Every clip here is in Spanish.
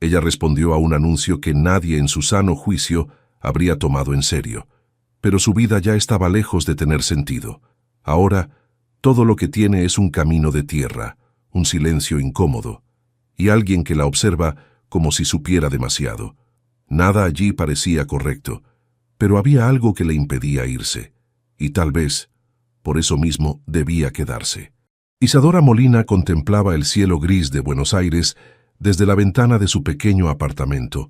Ella respondió a un anuncio que nadie en su sano juicio habría tomado en serio. Pero su vida ya estaba lejos de tener sentido. Ahora, todo lo que tiene es un camino de tierra, un silencio incómodo, y alguien que la observa como si supiera demasiado. Nada allí parecía correcto, pero había algo que le impedía irse, y tal vez, por eso mismo, debía quedarse. Isadora Molina contemplaba el cielo gris de Buenos Aires desde la ventana de su pequeño apartamento,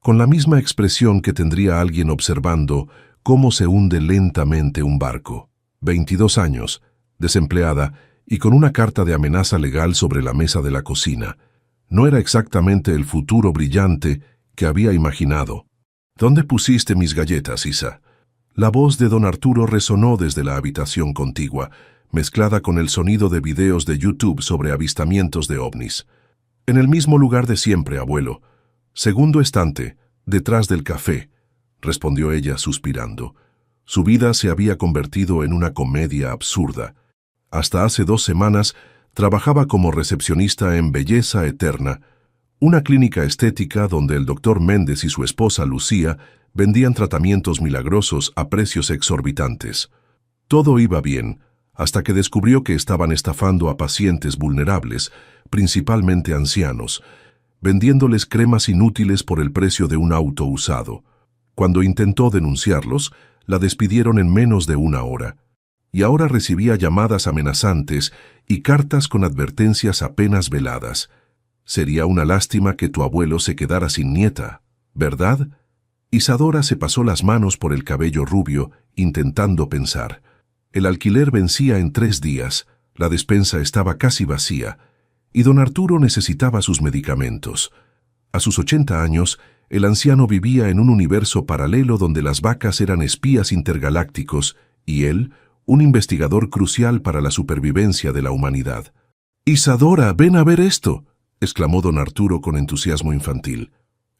con la misma expresión que tendría alguien observando cómo se hunde lentamente un barco. 22 años, desempleada y con una carta de amenaza legal sobre la mesa de la cocina. No era exactamente el futuro brillante que había imaginado. ¿Dónde pusiste mis galletas, Isa? La voz de don Arturo resonó desde la habitación contigua, mezclada con el sonido de videos de YouTube sobre avistamientos de ovnis. En el mismo lugar de siempre, abuelo. Segundo estante, detrás del café, respondió ella suspirando. Su vida se había convertido en una comedia absurda. Hasta hace 2 semanas trabajaba como recepcionista en Belleza Eterna, una clínica estética donde el doctor Méndez y su esposa Lucía vendían tratamientos milagrosos a precios exorbitantes. Todo iba bien, hasta que descubrió que estaban estafando a pacientes vulnerables, principalmente ancianos, vendiéndoles cremas inútiles por el precio de un auto usado. Cuando intentó denunciarlos, la despidieron en menos de 1 hora. Y ahora recibía llamadas amenazantes y cartas con advertencias apenas veladas. Sería una lástima que tu abuelo se quedara sin nieta, ¿verdad? Isadora se pasó las manos por el cabello rubio, intentando pensar. El alquiler vencía en 3 días, la despensa estaba casi vacía, y don Arturo necesitaba sus medicamentos. A sus 80 años, el anciano vivía en un universo paralelo donde las vacas eran espías intergalácticos y él, un investigador crucial para la supervivencia de la humanidad. «Isadora, ven a ver esto», exclamó don Arturo con entusiasmo infantil.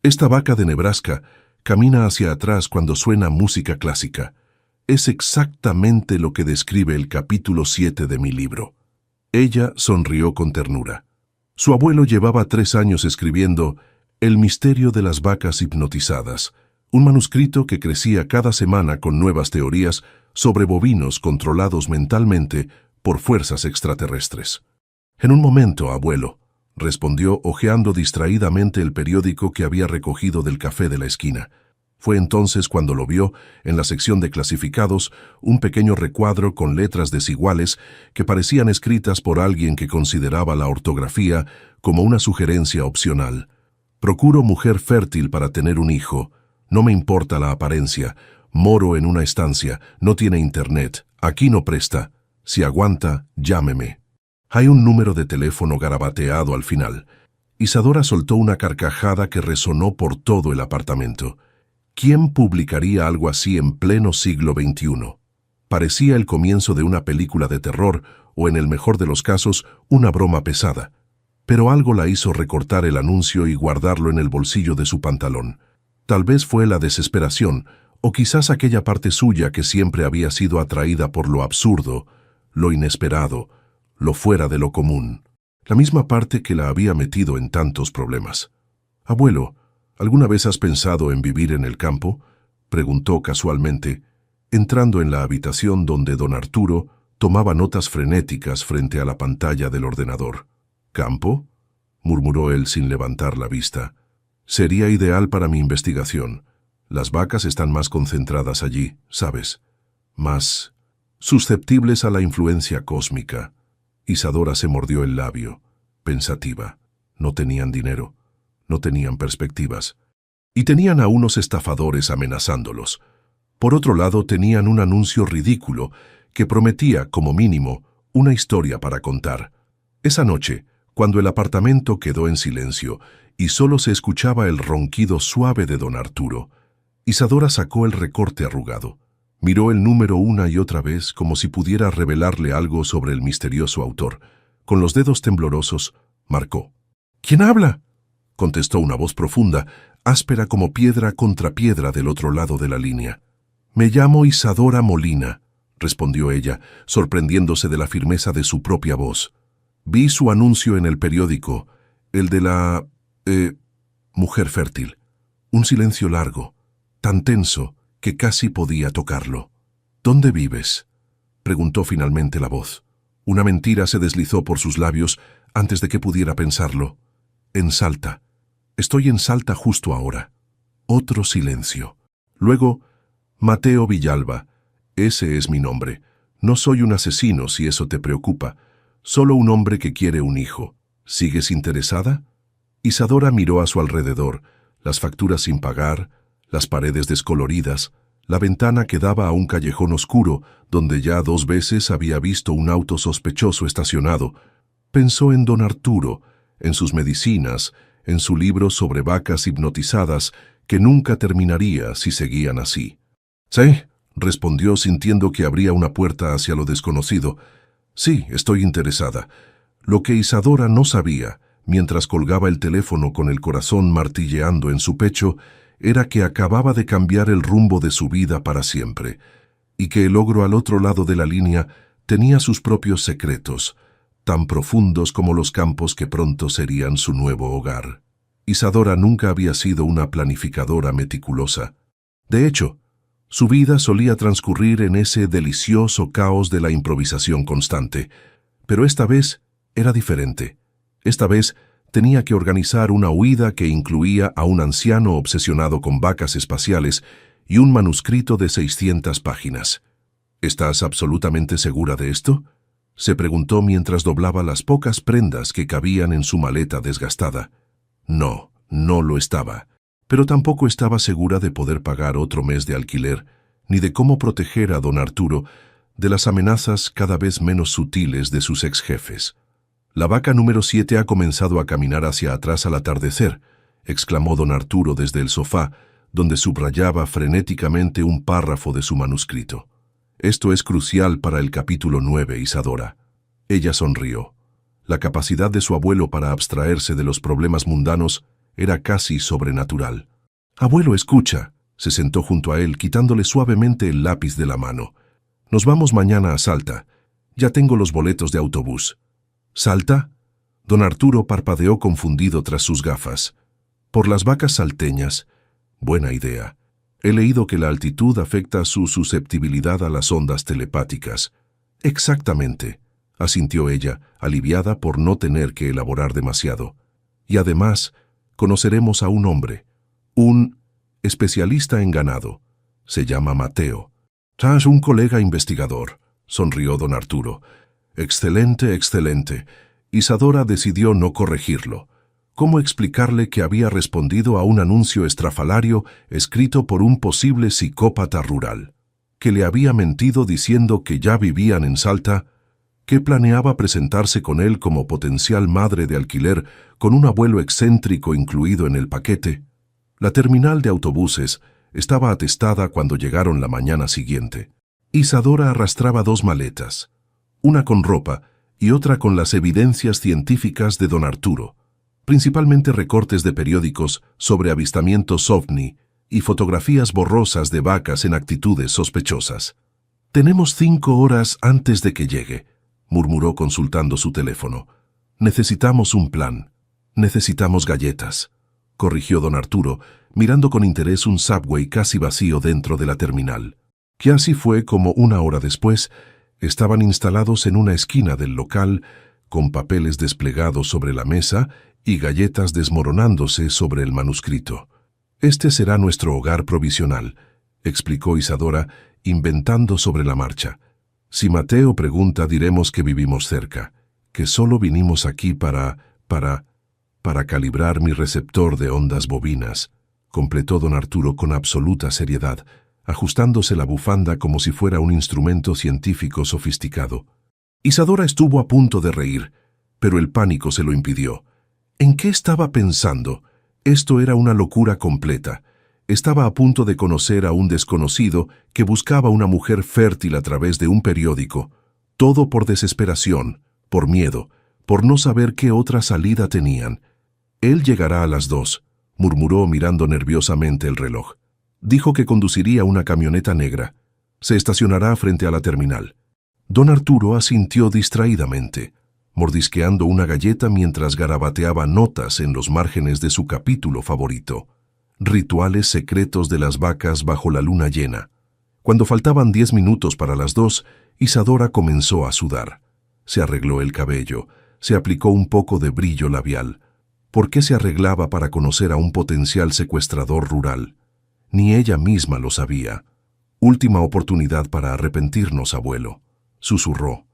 «Esta vaca de Nebraska camina hacia atrás cuando suena música clásica. Es exactamente lo que describe el capítulo 7 de mi libro». Ella sonrió con ternura. Su abuelo llevaba 3 años escribiendo El misterio de las vacas hipnotizadas, un manuscrito que crecía cada semana con nuevas teorías sobre bovinos controlados mentalmente por fuerzas extraterrestres. «En un momento, abuelo», respondió hojeando distraídamente el periódico que había recogido del café de la esquina. Fue entonces cuando lo vio, en la sección de clasificados, un pequeño recuadro con letras desiguales que parecían escritas por alguien que consideraba la ortografía como una sugerencia opcional. «Procuro mujer fértil para tener un hijo. No me importa la apariencia. Moro en una estancia. No tiene internet. Aquí no presta. Si aguanta, llámeme». Hay un número de teléfono garabateado al final. Isadora soltó una carcajada que resonó por todo el apartamento. ¿Quién publicaría algo así en pleno siglo XXI? Parecía el comienzo de una película de terror o, en el mejor de los casos, una broma pesada. Pero algo la hizo recortar el anuncio y guardarlo en el bolsillo de su pantalón. Tal vez fue la desesperación, o quizás aquella parte suya que siempre había sido atraída por lo absurdo, lo inesperado, lo fuera de lo común. La misma parte que la había metido en tantos problemas. «Abuelo, ¿alguna vez has pensado en vivir en el campo?», preguntó casualmente, entrando en la habitación donde don Arturo tomaba notas frenéticas frente a la pantalla del ordenador. «¿Campo?», murmuró él sin levantar la vista. «Sería ideal para mi investigación. Las vacas están más concentradas allí, ¿sabes? Más susceptibles a la influencia cósmica». Isadora se mordió el labio, pensativa. No tenían dinero, no tenían perspectivas. Y tenían a unos estafadores amenazándolos. Por otro lado, tenían un anuncio ridículo que prometía, como mínimo, una historia para contar. Esa noche, cuando el apartamento quedó en silencio y solo se escuchaba el ronquido suave de don Arturo, Isadora sacó el recorte arrugado. Miró el número una y otra vez como si pudiera revelarle algo sobre el misterioso autor. Con los dedos temblorosos, marcó. «¿Quién habla?», contestó una voz profunda, áspera como piedra contra piedra del otro lado de la línea. «Me llamo Isadora Molina», respondió ella, sorprendiéndose de la firmeza de su propia voz. «Vi su anuncio en el periódico, el de la... Mujer fértil. Un silencio largo, tan tenso que casi podía tocarlo. ¿Dónde vives?, preguntó finalmente la voz. Una mentira se deslizó por sus labios antes de que pudiera pensarlo. En Salta. Estoy en Salta justo ahora. Otro silencio. Luego, Mateo Villalba. Ese es mi nombre. No soy un asesino, si eso te preocupa. Solo un hombre que quiere un hijo. ¿Sigues interesada? Isadora miró a su alrededor, las facturas sin pagar, las paredes descoloridas, la ventana que daba a un callejón oscuro donde ya 2 veces había visto un auto sospechoso estacionado. Pensó en don Arturo, en sus medicinas, en su libro sobre vacas hipnotizadas que nunca terminaría si seguían así. «Sí», respondió sintiendo que abría una puerta hacia lo desconocido. «Sí, estoy interesada». Lo que Isadora no sabía, mientras colgaba el teléfono con el corazón martilleando en su pecho, era que acababa de cambiar el rumbo de su vida para siempre, y que el ogro al otro lado de la línea tenía sus propios secretos, tan profundos como los campos que pronto serían su nuevo hogar. Isadora nunca había sido una planificadora meticulosa. De hecho, su vida solía transcurrir en ese delicioso caos de la improvisación constante, pero esta vez era diferente. Esta vez tenía que organizar una huida que incluía a un anciano obsesionado con vacas espaciales y un manuscrito de 600 páginas. «¿Estás absolutamente segura de esto?», se preguntó mientras doblaba las pocas prendas que cabían en su maleta desgastada. No, no lo estaba, pero tampoco estaba segura de poder pagar otro mes de alquiler, ni de cómo proteger a don Arturo de las amenazas cada vez menos sutiles de sus exjefes. «La vaca número 7 ha comenzado a caminar hacia atrás al atardecer», exclamó don Arturo desde el sofá, donde subrayaba frenéticamente un párrafo de su manuscrito. «Esto es crucial para el capítulo 9, Isadora». Ella sonrió. La capacidad de su abuelo para abstraerse de los problemas mundanos era casi sobrenatural. «Abuelo, escucha», se sentó junto a él, quitándole suavemente el lápiz de la mano. «Nos vamos mañana a Salta. Ya tengo los boletos de autobús». «¿Salta?». Don Arturo parpadeó confundido tras sus gafas. «Por las vacas salteñas». «Buena idea. He leído que la altitud afecta su susceptibilidad a las ondas telepáticas». «Exactamente», asintió ella, aliviada por no tener que elaborar demasiado. «Y además, conoceremos a un hombre, un especialista en ganado. Se llama Mateo». «¿Tras un colega investigador?», sonrió don Arturo. «Excelente, excelente». Isadora decidió no corregirlo. ¿Cómo explicarle que había respondido a un anuncio estrafalario escrito por un posible psicópata rural? ¿Que le había mentido diciendo que ya vivían en Salta? ¿Que planeaba presentarse con él como potencial madre de alquiler con un abuelo excéntrico incluido en el paquete? La terminal de autobuses estaba atestada cuando llegaron la mañana siguiente. Isadora arrastraba 2 maletas, una con ropa y otra con las evidencias científicas de don Arturo, principalmente recortes de periódicos sobre avistamientos ovni y fotografías borrosas de vacas en actitudes sospechosas. «Tenemos 5 horas antes de que llegue», murmuró consultando su teléfono. «Necesitamos un plan. Necesitamos galletas», corrigió don Arturo, mirando con interés un subway casi vacío dentro de la terminal. Que así fue como 1 hora después estaban instalados en una esquina del local, con papeles desplegados sobre la mesa y galletas desmoronándose sobre el manuscrito. «Este será nuestro hogar provisional», explicó Isadora, inventando sobre la marcha. «Si Mateo pregunta, diremos que vivimos cerca, que solo vinimos aquí para calibrar mi receptor de ondas bovinas», completó don Arturo con absoluta seriedad, ajustándose la bufanda como si fuera un instrumento científico sofisticado. Isadora estuvo a punto de reír, pero el pánico se lo impidió. ¿En qué estaba pensando? Esto era una locura completa. Estaba a punto de conocer a un desconocido que buscaba una mujer fértil a través de un periódico. Todo por desesperación, por miedo, por no saber qué otra salida tenían. «Él llegará a las 2», murmuró mirando nerviosamente el reloj. «Dijo que conduciría una camioneta negra. Se estacionará frente a la terminal». Don Arturo asintió distraídamente. mordisqueando una galleta mientras garabateaba notas en los márgenes de su capítulo favorito. Rituales secretos de las vacas bajo la luna llena. Cuando faltaban 10 minutos para las 2, Isadora comenzó a sudar. Se arregló el cabello, se aplicó un poco de brillo labial. ¿Por qué se arreglaba para conocer a un potencial secuestrador rural? Ni ella misma lo sabía. Última oportunidad para arrepentirnos, abuelo, susurró.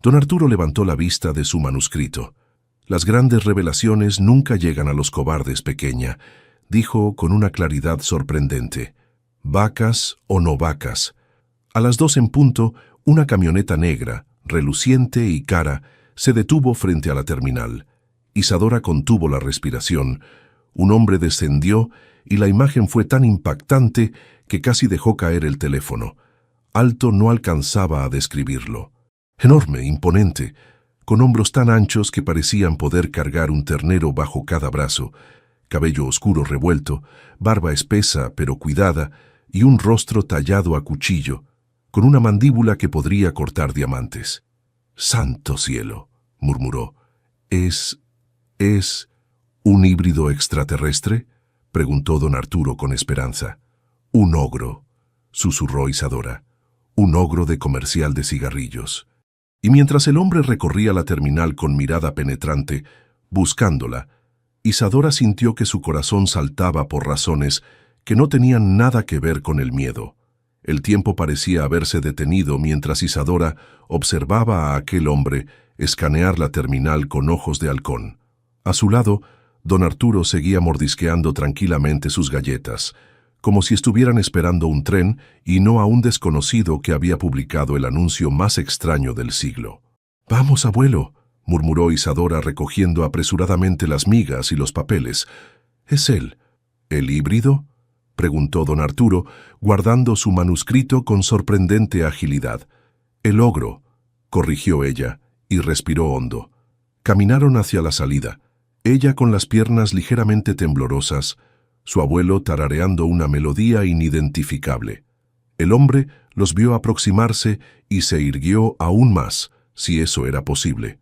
Don Arturo levantó la vista de su manuscrito. Las grandes revelaciones nunca llegan a los cobardes, pequeña, dijo con una claridad sorprendente. Vacas o no vacas. A las 2 en punto, una camioneta negra, reluciente y cara, se detuvo frente a la terminal. Isadora contuvo la respiración. Un hombre descendió y la imagen fue tan impactante que casi dejó caer el teléfono. Alto no alcanzaba a describirlo. Enorme, imponente, con hombros tan anchos que parecían poder cargar un ternero bajo cada brazo, cabello oscuro revuelto, barba espesa pero cuidada y un rostro tallado a cuchillo, con una mandíbula que podría cortar diamantes. «¡Santo cielo!», murmuró. ¿Es un híbrido extraterrestre?», preguntó don Arturo con esperanza. «Un ogro», susurró Isadora. «Un ogro de comercial de cigarrillos». Y mientras el hombre recorría la terminal con mirada penetrante, buscándola, Isadora sintió que su corazón saltaba por razones que no tenían nada que ver con el miedo. El tiempo parecía haberse detenido mientras Isadora observaba a aquel hombre escanear la terminal con ojos de halcón. A su lado, don Arturo seguía mordisqueando tranquilamente sus galletas, como si estuvieran esperando un tren y no a un desconocido que había publicado el anuncio más extraño del siglo. «Vamos, abuelo», murmuró Isadora recogiendo apresuradamente las migas y los papeles. «¿Es él? ¿El híbrido?», preguntó don Arturo, guardando su manuscrito con sorprendente agilidad. «El ogro», corrigió ella, y respiró hondo. Caminaron hacia la salida, ella con las piernas ligeramente temblorosas, su abuelo tarareando una melodía inidentificable. El hombre los vio aproximarse y se irguió aún más, si eso era posible.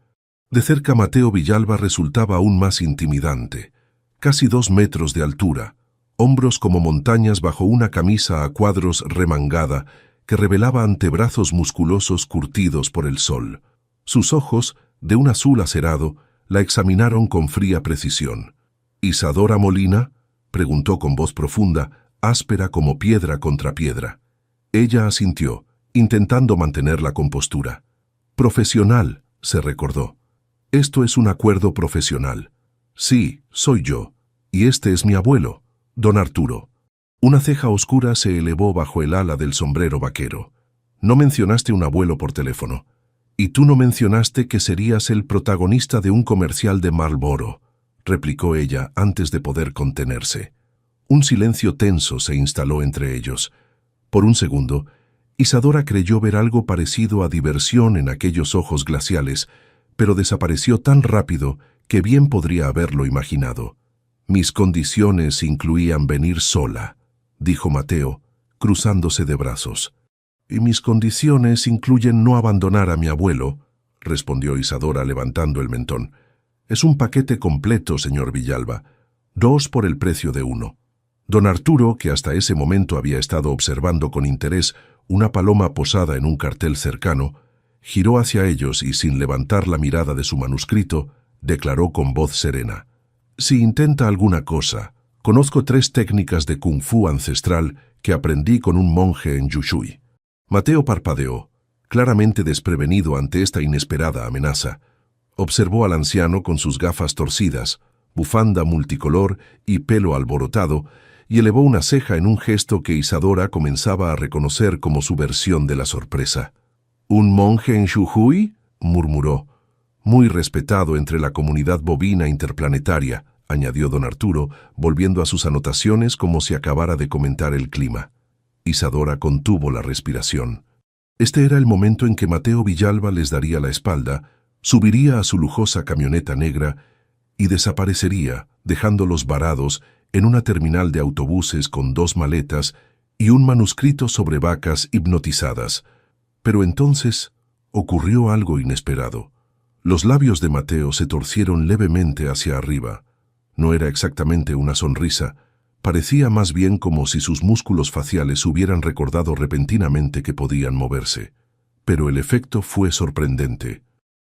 De cerca Mateo Villalba resultaba aún más intimidante. Casi 2 metros de altura, hombros como montañas bajo una camisa a cuadros remangada que revelaba antebrazos musculosos curtidos por el sol. Sus ojos, de un azul acerado, la examinaron con fría precisión. «¿Isadora Molina?», preguntó con voz profunda, áspera como piedra contra piedra. Ella asintió, intentando mantener la compostura. «Profesional», se recordó. «Esto es un acuerdo profesional. Sí, soy yo, y este es mi abuelo, don Arturo». Una ceja oscura se elevó bajo el ala del sombrero vaquero. «No mencionaste un abuelo por teléfono. Y tú no mencionaste que serías el protagonista de un comercial de Marlboro», replicó ella antes de poder contenerse. Un silencio tenso se instaló entre ellos. Por un segundo, Isadora creyó ver algo parecido a diversión en aquellos ojos glaciales, pero desapareció tan rápido que bien podría haberlo imaginado. «Mis condiciones incluían venir sola», dijo Mateo, cruzándose de brazos. «Y mis condiciones incluyen no abandonar a mi abuelo», respondió Isadora levantando el mentón. «Es un paquete completo, señor Villalba. 2 por el precio de 1. Don Arturo, que hasta ese momento había estado observando con interés una paloma posada en un cartel cercano, giró hacia ellos y, sin levantar la mirada de su manuscrito, declaró con voz serena: «Si intenta alguna cosa, conozco 3 técnicas de kung fu ancestral que aprendí con un monje en Yushui». Mateo parpadeó, claramente desprevenido ante esta inesperada amenaza. Observó al anciano con sus gafas torcidas, bufanda multicolor y pelo alborotado, y elevó una ceja en un gesto que Isadora comenzaba a reconocer como su versión de la sorpresa. «¿Un monje en Yushui?», murmuró. «Muy respetado entre la comunidad bovina interplanetaria», añadió don Arturo, volviendo a sus anotaciones como si acabara de comentar el clima. Isadora contuvo la respiración. Este era el momento en que Mateo Villalba les daría la espalda, subiría a su lujosa camioneta negra y desaparecería, dejándolos varados en una terminal de autobuses con 2 maletas y un manuscrito sobre vacas hipnotizadas. Pero entonces ocurrió algo inesperado. Los labios de Mateo se torcieron levemente hacia arriba. No era exactamente una sonrisa. Parecía más bien como si sus músculos faciales hubieran recordado repentinamente que podían moverse. Pero el efecto fue sorprendente.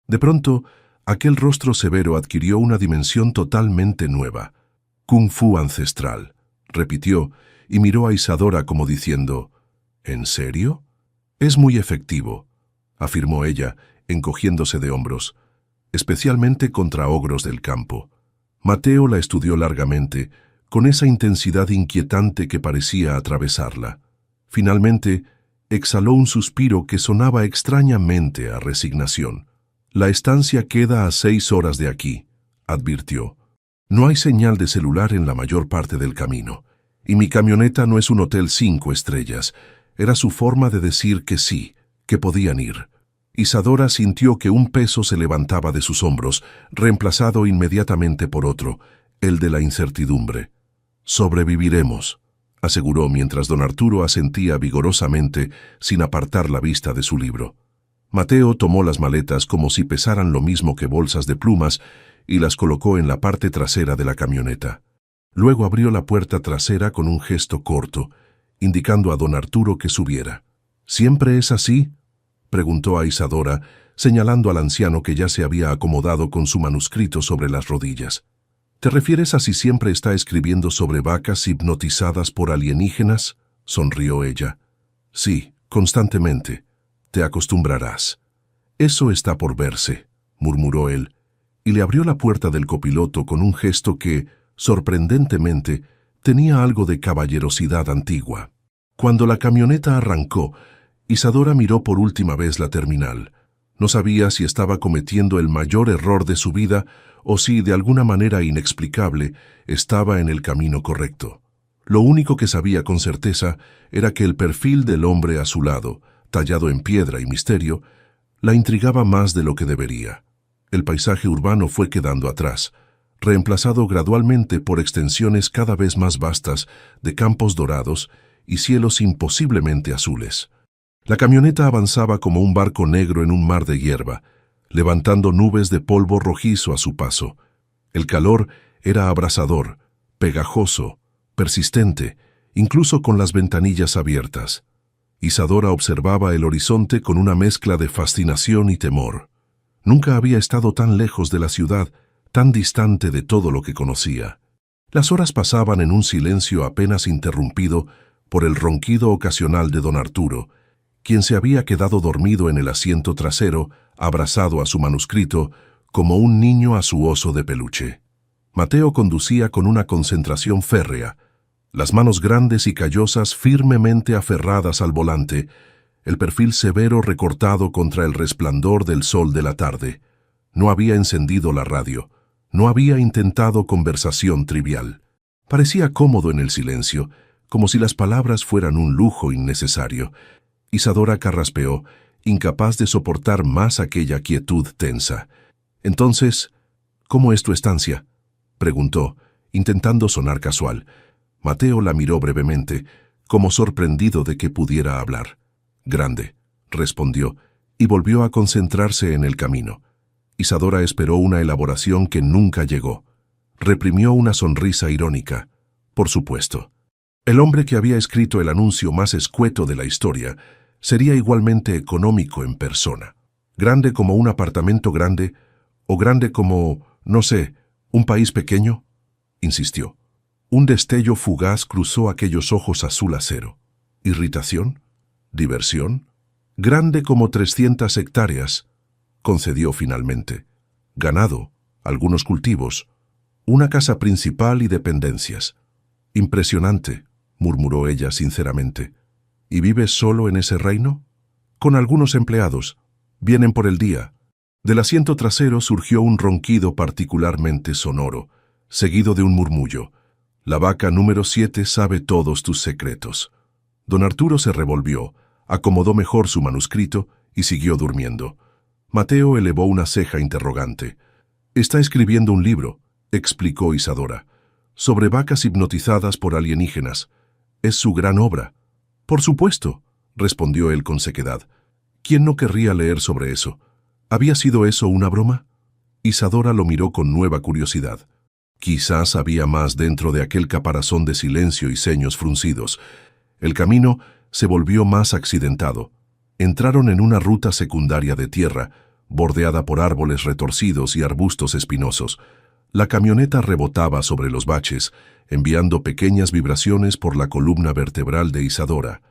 De pronto, aquel rostro severo adquirió una dimensión totalmente nueva. Kung Fu ancestral, repitió, y miró a Isadora como diciendo, ¿en serio? Es muy efectivo, afirmó ella, encogiéndose de hombros, especialmente contra ogros del campo. Mateo la estudió largamente, con esa intensidad inquietante que parecía atravesarla. Finalmente, exhaló un suspiro que sonaba extrañamente a resignación. La estancia queda a 6 horas de aquí, advirtió. No hay señal de celular en la mayor parte del camino, y mi camioneta no es un hotel 5 estrellas. Era su forma de decir que sí, que podían ir. Isadora sintió que un peso se levantaba de sus hombros, reemplazado inmediatamente por otro, el de la incertidumbre. «Sobreviviremos», aseguró mientras don Arturo asentía vigorosamente sin apartar la vista de su libro. Mateo tomó las maletas como si pesaran lo mismo que bolsas de plumas y las colocó en la parte trasera de la camioneta. Luego abrió la puerta trasera con un gesto corto, indicando a don Arturo que subiera. «¿Siempre es así?», preguntó a Isadora, señalando al anciano que ya se había acomodado con su manuscrito sobre las rodillas. «¿Te refieres a si siempre está escribiendo sobre vacas hipnotizadas por alienígenas?», sonrió ella. «Sí, constantemente. Te acostumbrarás». «Eso está por verse», murmuró él, y le abrió la puerta del copiloto con un gesto que, sorprendentemente, tenía algo de caballerosidad antigua. Cuando la camioneta arrancó, Isadora miró por última vez la terminal. No sabía si estaba cometiendo el mayor error de su vida o si, de alguna manera inexplicable, estaba en el camino correcto. Lo único que sabía con certeza era que el perfil del hombre a su lado, tallado en piedra y misterio, la intrigaba más de lo que debería. El paisaje urbano fue quedando atrás, reemplazado gradualmente por extensiones cada vez más vastas de campos dorados y cielos imposiblemente azules. La camioneta avanzaba como un barco negro en un mar de hierba, levantando nubes de polvo rojizo a su paso. El calor era abrasador, pegajoso, persistente, incluso con las ventanillas abiertas. Isadora observaba el horizonte con una mezcla de fascinación y temor. Nunca había estado tan lejos de la ciudad, tan distante de todo lo que conocía. Las horas pasaban en un silencio apenas interrumpido por el ronquido ocasional de don Arturo, quien se había quedado dormido en el asiento trasero, abrazado a su manuscrito, como un niño a su oso de peluche. Mateo conducía con una concentración férrea, las manos grandes y callosas firmemente aferradas al volante, el perfil severo recortado contra el resplandor del sol de la tarde. No había encendido la radio, no había intentado conversación trivial. Parecía cómodo en el silencio, como si las palabras fueran un lujo innecesario. Isadora carraspeó, incapaz de soportar más aquella quietud tensa. «Entonces, ¿cómo es tu estancia?», preguntó, intentando sonar casual. Mateo la miró brevemente, como sorprendido de que pudiera hablar. «Grande», respondió, y volvió a concentrarse en el camino. Isadora esperó una elaboración que nunca llegó. Reprimió una sonrisa irónica. Por supuesto. El hombre que había escrito el anuncio más escueto de la historia sería igualmente económico en persona. ¿Grande como un apartamento grande o grande como, no sé, un país pequeño?, insistió. Un destello fugaz cruzó aquellos ojos azul acero. ¿Irritación? ¿Diversión? Grande como 300 hectáreas, concedió finalmente. Ganado, algunos cultivos, una casa principal y dependencias. Impresionante, murmuró ella sinceramente. ¿Y vives solo en ese reino? Con algunos empleados. Vienen por el día. Del asiento trasero surgió un ronquido particularmente sonoro, seguido de un murmullo. La vaca número 7 sabe todos tus secretos. Don Arturo se revolvió, acomodó mejor su manuscrito y siguió durmiendo. Mateo elevó una ceja interrogante. «Está escribiendo un libro», explicó Isadora, «sobre vacas hipnotizadas por alienígenas. Es su gran obra». «Por supuesto», respondió él con sequedad. «¿Quién no querría leer sobre eso? ¿Había sido eso una broma? Isadora lo miró con nueva curiosidad. Quizás había más dentro de aquel caparazón de silencio y ceños fruncidos. El camino se volvió más accidentado. Entraron en una ruta secundaria de tierra, bordeada por árboles retorcidos y arbustos espinosos. La camioneta rebotaba sobre los baches, enviando pequeñas vibraciones por la columna vertebral de Isadora.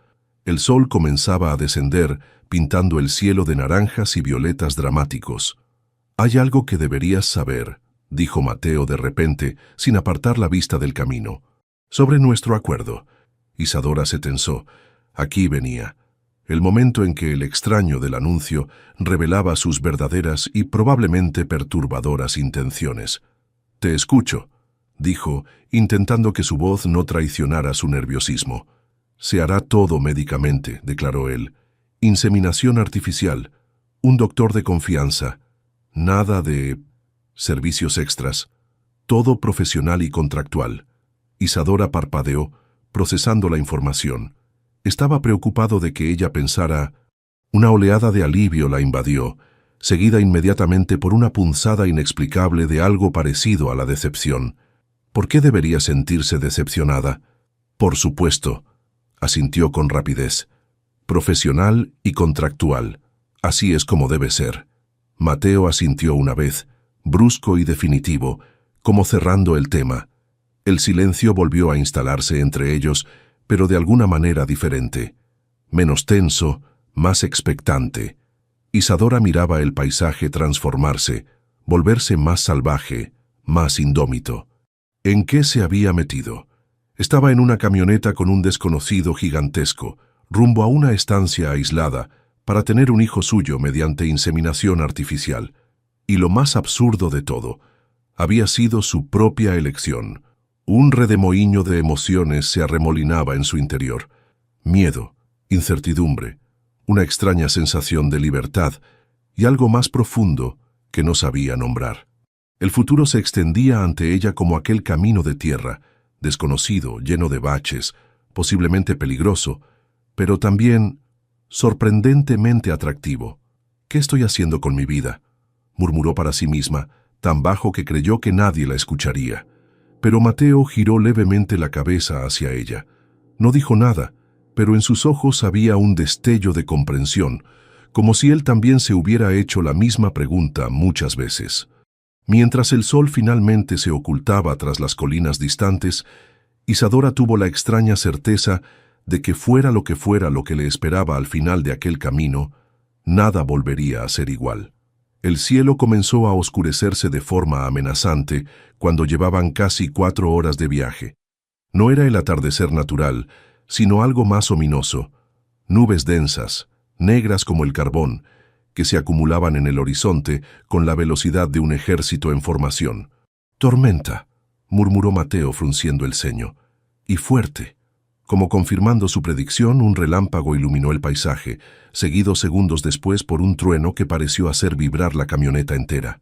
El sol comenzaba a descender, pintando el cielo de naranjas y violetas dramáticos. «Hay algo que deberías saber», dijo Mateo de repente, sin apartar la vista del camino. «Sobre nuestro acuerdo». Isadora se tensó. Aquí venía. El momento en que el extraño del anuncio revelaba sus verdaderas y probablemente perturbadoras intenciones. «Te escucho», dijo, intentando que su voz no traicionara su nerviosismo. «Se hará todo médicamente», declaró él. «Inseminación artificial, un doctor de confianza, nada de servicios extras, todo profesional y contractual». Isadora parpadeó, procesando la información. Estaba preocupado de que ella pensara. Una oleada de alivio la invadió, seguida inmediatamente por una punzada inexplicable de algo parecido a la decepción. ¿Por qué debería sentirse decepcionada? Por supuesto, asintió con rapidez. Profesional y contractual. Así es como debe ser. Mateo asintió una vez, brusco y definitivo, como cerrando el tema. El silencio volvió a instalarse entre ellos, pero de alguna manera diferente. Menos tenso, más expectante. Isadora miraba el paisaje transformarse, volverse más salvaje, más indómito. ¿En qué se había metido? Estaba en una camioneta con un desconocido gigantesco, rumbo a una estancia aislada, para tener un hijo suyo mediante inseminación artificial. Y lo más absurdo de todo, había sido su propia elección. Un redemoinho de emociones se arremolinaba en su interior. Miedo, incertidumbre, una extraña sensación de libertad y algo más profundo que no sabía nombrar. El futuro se extendía ante ella como aquel camino de tierra, desconocido, lleno de baches, posiblemente peligroso, pero también sorprendentemente atractivo. «¿Qué estoy haciendo con mi vida?», murmuró para sí misma, tan bajo que creyó que nadie la escucharía. Pero Mateo giró levemente la cabeza hacia ella. No dijo nada, pero en sus ojos había un destello de comprensión, como si él también se hubiera hecho la misma pregunta muchas veces. Mientras el sol finalmente se ocultaba tras las colinas distantes, Isadora tuvo la extraña certeza de que fuera lo que le esperaba al final de aquel camino, nada volvería a ser igual. El cielo comenzó a oscurecerse de forma amenazante cuando llevaban casi 4 horas de viaje. No era el atardecer natural, sino algo más ominoso. Nubes densas, negras como el carbón, que se acumulaban en el horizonte con la velocidad de un ejército en formación. «Tormenta», murmuró Mateo frunciendo el ceño. «Y fuerte». Como confirmando su predicción, un relámpago iluminó el paisaje, seguido segundos después por un trueno que pareció hacer vibrar la camioneta entera.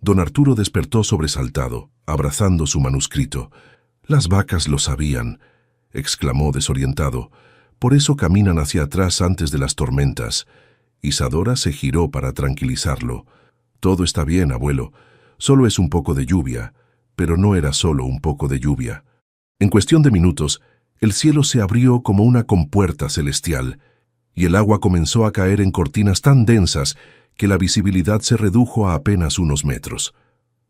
Don Arturo despertó sobresaltado, abrazando su manuscrito. «Las vacas lo sabían», exclamó desorientado. «Por eso caminan hacia atrás antes de las tormentas». Isadora se giró para tranquilizarlo. «Todo está bien, abuelo. Solo es un poco de lluvia». Pero no era solo un poco de lluvia. En cuestión de minutos, el cielo se abrió como una compuerta celestial, y el agua comenzó a caer en cortinas tan densas que la visibilidad se redujo a apenas unos metros.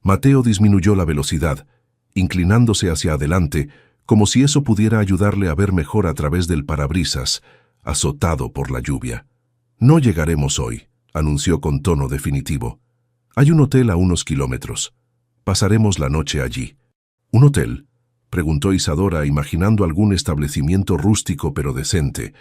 Mateo disminuyó la velocidad, inclinándose hacia adelante, como si eso pudiera ayudarle a ver mejor a través del parabrisas, azotado por la lluvia. «No llegaremos hoy», anunció con tono definitivo. «Hay un hotel a unos kilómetros. Pasaremos la noche allí». «¿Un hotel?», preguntó Isadora, imaginando algún establecimiento rústico pero decente.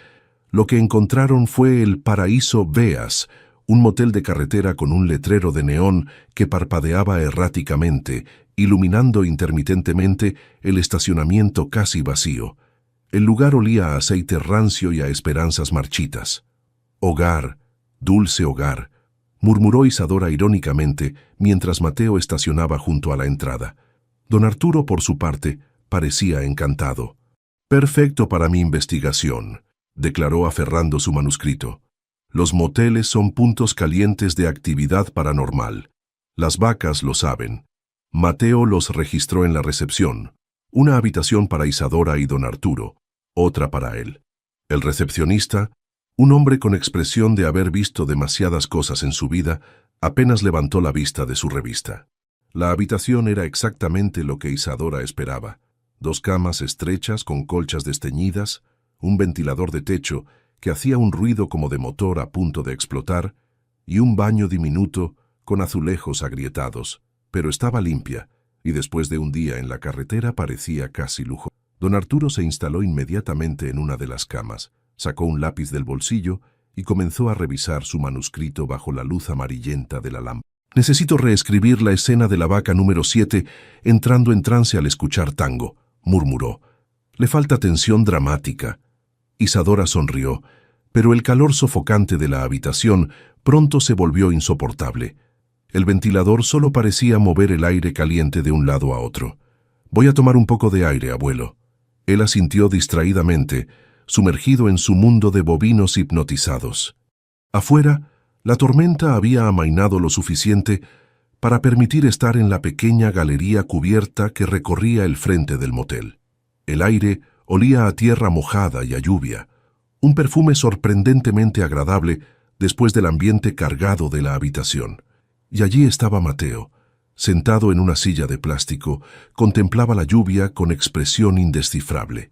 Lo que encontraron fue el Paraíso Beas, un motel de carretera con un letrero de neón que parpadeaba erráticamente, iluminando intermitentemente el estacionamiento casi vacío. El lugar olía a aceite rancio y a esperanzas marchitas. «Hogar, dulce hogar», murmuró Isadora irónicamente mientras Mateo estacionaba junto a la entrada. Don Arturo, por su parte, parecía encantado. «Perfecto para mi investigación», declaró aferrando su manuscrito. Los moteles son puntos calientes de actividad paranormal. Las vacas lo saben. Mateo los registró en la recepción. Una habitación para Isadora y don Arturo, otra para él. El recepcionista, un hombre con expresión de haber visto demasiadas cosas en su vida, apenas levantó la vista de su revista. La habitación era exactamente lo que Isadora esperaba. 2 camas estrechas con colchas desteñidas, un ventilador de techo que hacía un ruido como de motor a punto de explotar, y un baño diminuto con azulejos agrietados, pero estaba limpia, y después de un día en la carretera parecía casi lujo. Don Arturo se instaló inmediatamente en una de las camas, sacó un lápiz del bolsillo y comenzó a revisar su manuscrito bajo la luz amarillenta de la lámpara. «Necesito reescribir la escena de la vaca número 7, entrando en trance al escuchar tango», murmuró. «Le falta tensión dramática». Isadora sonrió, pero el calor sofocante de la habitación pronto se volvió insoportable. El ventilador solo parecía mover el aire caliente de un lado a otro. «Voy a tomar un poco de aire, abuelo». Él asintió distraídamente, sumergido en su mundo de bovinos hipnotizados. Afuera, la tormenta había amainado lo suficiente para permitir estar en la pequeña galería cubierta que recorría el frente del motel. El aire olía a tierra mojada y a lluvia, un perfume sorprendentemente agradable después del ambiente cargado de la habitación. Y allí estaba Mateo, sentado en una silla de plástico, contemplaba la lluvia con expresión indescifrable.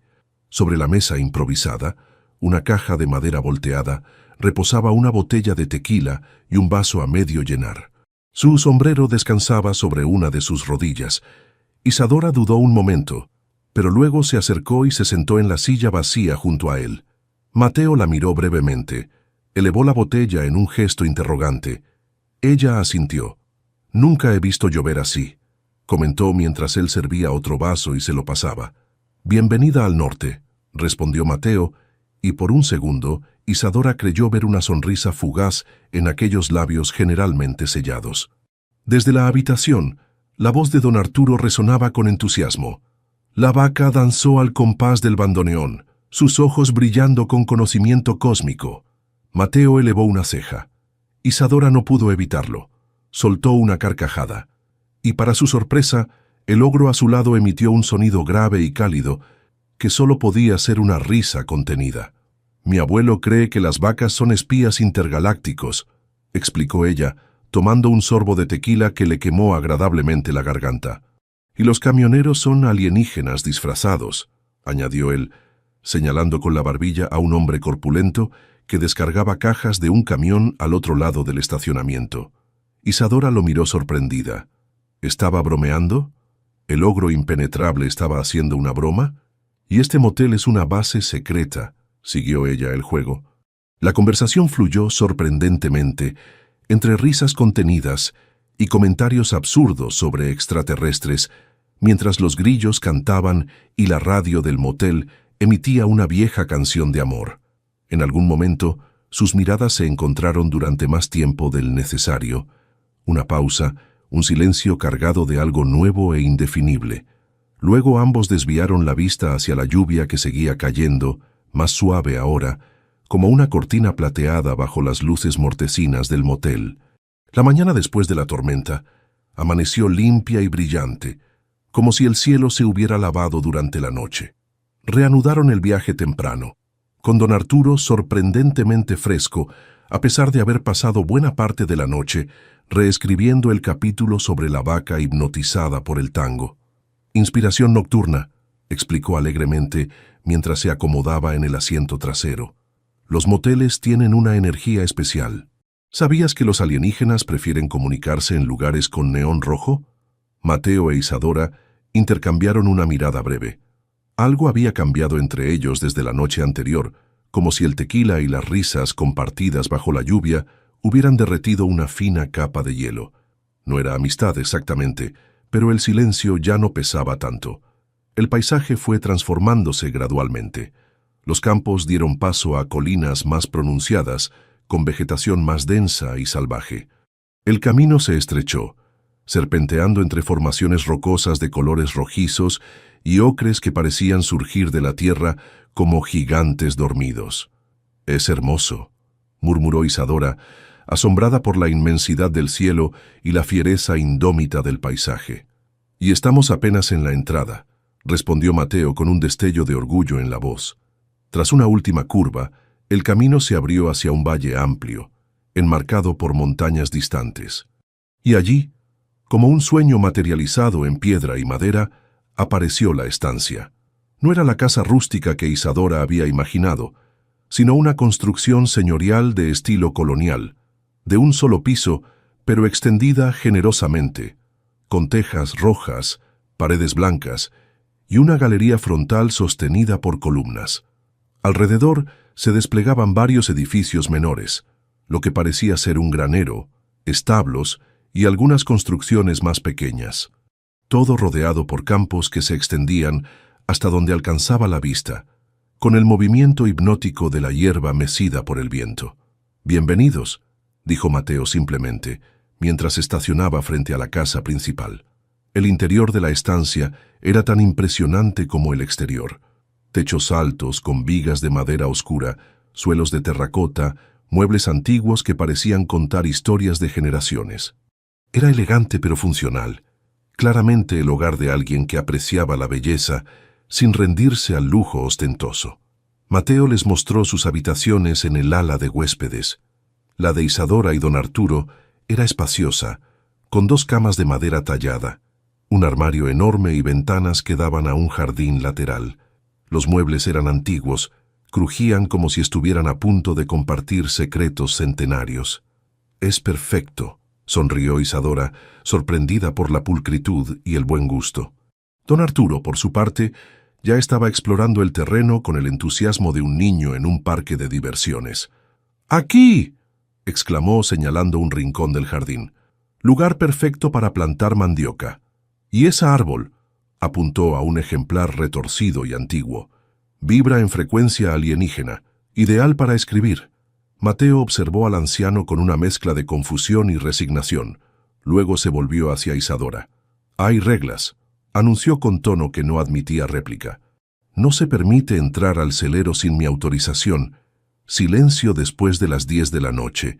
Sobre la mesa improvisada, una caja de madera volteada, reposaba una botella de tequila y un vaso a medio llenar. Su sombrero descansaba sobre una de sus rodillas. Isadora dudó un momento, pero luego se acercó y se sentó en la silla vacía junto a él. Mateo la miró brevemente, elevó la botella en un gesto interrogante. Ella asintió. «Nunca he visto llover así», comentó mientras él servía otro vaso y se lo pasaba. «Bienvenida al norte», respondió Mateo, y por un segundo Isadora creyó ver una sonrisa fugaz en aquellos labios generalmente sellados. Desde la habitación, la voz de don Arturo resonaba con entusiasmo. La vaca danzó al compás del bandoneón, sus ojos brillando con conocimiento cósmico. Mateo elevó una ceja. Isadora no pudo evitarlo. Soltó una carcajada. Y para su sorpresa, el ogro a su lado emitió un sonido grave y cálido que solo podía ser una risa contenida. «Mi abuelo cree que las vacas son espías intergalácticos», explicó ella, tomando un sorbo de tequila que le quemó agradablemente la garganta. «Y los camioneros son alienígenas disfrazados», añadió él, señalando con la barbilla a un hombre corpulento que descargaba cajas de un camión al otro lado del estacionamiento. Isadora lo miró sorprendida. ¿Estaba bromeando? ¿El ogro impenetrable estaba haciendo una broma? «Y este motel es una base secreta», siguió ella el juego. La conversación fluyó sorprendentemente, entre risas contenidas y comentarios absurdos sobre extraterrestres, mientras los grillos cantaban y la radio del motel emitía una vieja canción de amor. En algún momento, sus miradas se encontraron durante más tiempo del necesario. Una pausa, un silencio cargado de algo nuevo e indefinible. Luego ambos desviaron la vista hacia la lluvia que seguía cayendo, más suave ahora, como una cortina plateada bajo las luces mortecinas del motel. La mañana después de la tormenta amaneció limpia y brillante, como si el cielo se hubiera lavado durante la noche. Reanudaron el viaje temprano, con don Arturo sorprendentemente fresco, a pesar de haber pasado buena parte de la noche reescribiendo el capítulo sobre la vaca hipnotizada por el tango. «Inspiración nocturna», explicó alegremente mientras se acomodaba en el asiento trasero. «Los moteles tienen una energía especial. ¿Sabías que los alienígenas prefieren comunicarse en lugares con neón rojo?» Mateo e Isadora intercambiaron una mirada breve. Algo había cambiado entre ellos desde la noche anterior, como si el tequila y las risas compartidas bajo la lluvia hubieran derretido una fina capa de hielo. No era amistad exactamente, pero el silencio ya no pesaba tanto. El paisaje fue transformándose gradualmente. Los campos dieron paso a colinas más pronunciadas, con vegetación más densa y salvaje. El camino se estrechó, serpenteando entre formaciones rocosas de colores rojizos y ocres que parecían surgir de la tierra como gigantes dormidos. «Es hermoso», murmuró Isadora, asombrada por la inmensidad del cielo y la fiereza indómita del paisaje. «Y estamos apenas en la entrada», respondió Mateo con un destello de orgullo en la voz. Tras una última curva, el camino se abrió hacia un valle amplio, enmarcado por montañas distantes. Y allí, como un sueño materializado en piedra y madera, apareció la estancia. No era la casa rústica que Isadora había imaginado, sino una construcción señorial de estilo colonial, de un solo piso, pero extendida generosamente, con tejas rojas, paredes blancas y una galería frontal sostenida por columnas. Alrededor se desplegaban varios edificios menores, lo que parecía ser un granero, establos y algunas construcciones más pequeñas, todo rodeado por campos que se extendían hasta donde alcanzaba la vista, con el movimiento hipnótico de la hierba mecida por el viento. «Bienvenidos», dijo Mateo simplemente, mientras estacionaba frente a la casa principal. El interior de la estancia era tan impresionante como el exterior. Techos altos con vigas de madera oscura, suelos de terracota, muebles antiguos que parecían contar historias de generaciones. Era elegante pero funcional, claramente el hogar de alguien que apreciaba la belleza sin rendirse al lujo ostentoso. Mateo les mostró sus habitaciones en el ala de huéspedes. La de Isadora y don Arturo era espaciosa, con 2 camas de madera tallada, un armario enorme y ventanas que daban a un jardín lateral. Los muebles eran antiguos, crujían como si estuvieran a punto de compartir secretos centenarios. «Es perfecto», sonrió Isadora, sorprendida por la pulcritud y el buen gusto. Don Arturo, por su parte, ya estaba explorando el terreno con el entusiasmo de un niño en un parque de diversiones. «¡Aquí!», exclamó señalando un rincón del jardín. «Lugar perfecto para plantar mandioca. Y ese árbol», apuntó a un ejemplar retorcido y antiguo, «vibra en frecuencia alienígena, ideal para escribir». Mateo observó al anciano con una mezcla de confusión y resignación. Luego se volvió hacia Isadora. «Hay reglas», anunció con tono que no admitía réplica. «No se permite entrar al celero sin mi autorización. Silencio después de las 10 de la noche.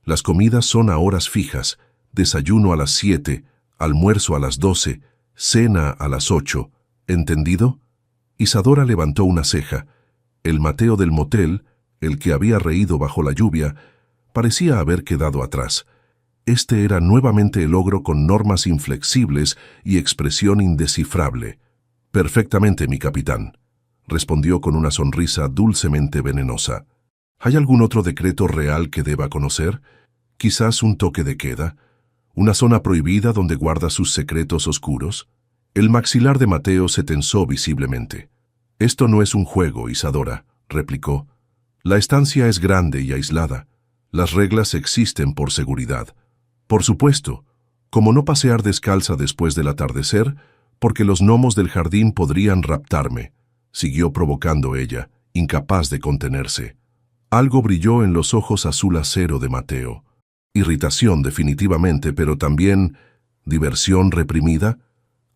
Las comidas son a horas fijas. Desayuno a las 7, almuerzo a las 12, cena a las 8. ¿Entendido?». Isadora levantó una ceja. El Mateo del motel, el que había reído bajo la lluvia, parecía haber quedado atrás. Este era nuevamente el ogro con normas inflexibles y expresión indescifrable. «Perfectamente, mi capitán», respondió con una sonrisa dulcemente venenosa. «¿Hay algún otro decreto real que deba conocer? Quizás un toque de queda, una zona prohibida donde guarda sus secretos oscuros». El maxilar de Mateo se tensó visiblemente. «Esto no es un juego, Isadora», replicó. «La estancia es grande y aislada. Las reglas existen por seguridad. Por supuesto, como no pasear descalza después del atardecer, porque los gnomos del jardín podrían raptarme», siguió provocando ella, incapaz de contenerse. Algo brilló en los ojos azul acero de Mateo. Irritación definitivamente, pero también diversión reprimida.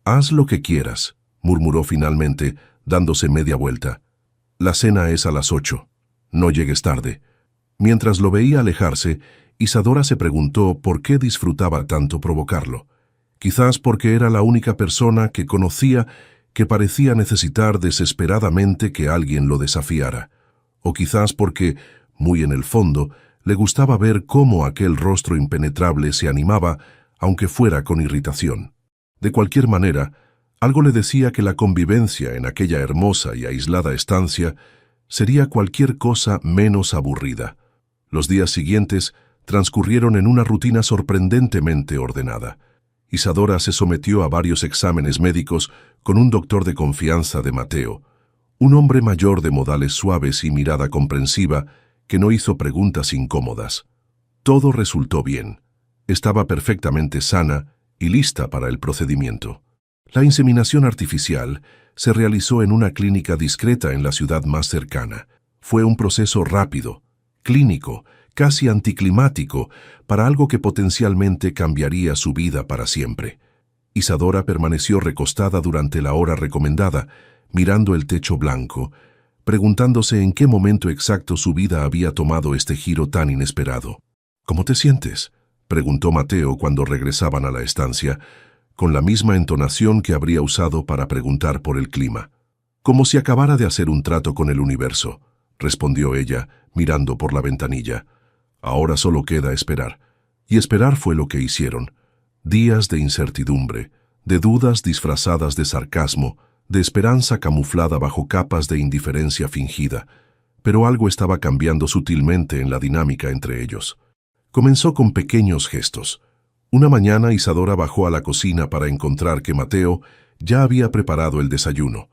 «Haz lo que quieras», murmuró finalmente, dándose media vuelta. «La cena es a las 8. No llegues tarde». Mientras lo veía alejarse, Isadora se preguntó por qué disfrutaba tanto provocarlo. Quizás porque era la única persona que conocía que parecía necesitar desesperadamente que alguien lo desafiara. O quizás porque, muy en el fondo, le gustaba ver cómo aquel rostro impenetrable se animaba, aunque fuera con irritación. De cualquier manera, algo le decía que la convivencia en aquella hermosa y aislada estancia sería cualquier cosa menos aburrida. Los días siguientes transcurrieron en una rutina sorprendentemente ordenada. Isadora se sometió a varios exámenes médicos con un doctor de confianza de Mateo, un hombre mayor de modales suaves y mirada comprensiva que no hizo preguntas incómodas. Todo resultó bien. Estaba perfectamente sana y lista para el procedimiento. La inseminación artificial se realizó en una clínica discreta en la ciudad más cercana. Fue un proceso rápido, clínico, casi anticlimático, para algo que potencialmente cambiaría su vida para siempre. Isadora permaneció recostada durante la hora recomendada, mirando el techo blanco, preguntándose en qué momento exacto su vida había tomado este giro tan inesperado. «¿Cómo te sientes?», preguntó Mateo cuando regresaban a la estancia, con la misma entonación que habría usado para preguntar por el clima. «Como si acabara de hacer un trato con el universo», respondió ella, mirando por la ventanilla. «Ahora solo queda esperar». Y esperar fue lo que hicieron. Días de incertidumbre, de dudas disfrazadas de sarcasmo, de esperanza camuflada bajo capas de indiferencia fingida. Pero algo estaba cambiando sutilmente en la dinámica entre ellos. Comenzó con pequeños gestos. Una mañana Isadora bajó a la cocina para encontrar que Mateo ya había preparado el desayuno.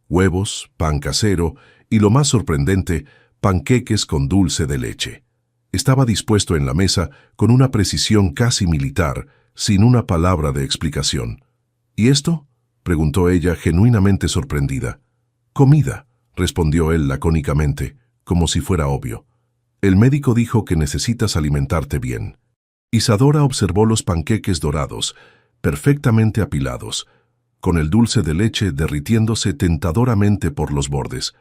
Huevos, pan casero y, lo más sorprendente, panqueques con dulce de leche. Estaba dispuesto en la mesa con una precisión casi militar, sin una palabra de explicación. «¿Y esto?», preguntó ella, genuinamente sorprendida. «Comida», respondió él lacónicamente, como si fuera obvio. «El médico dijo que necesitas alimentarte bien». Isadora observó los panqueques dorados, perfectamente apilados, con el dulce de leche derritiéndose tentadoramente por los bordes.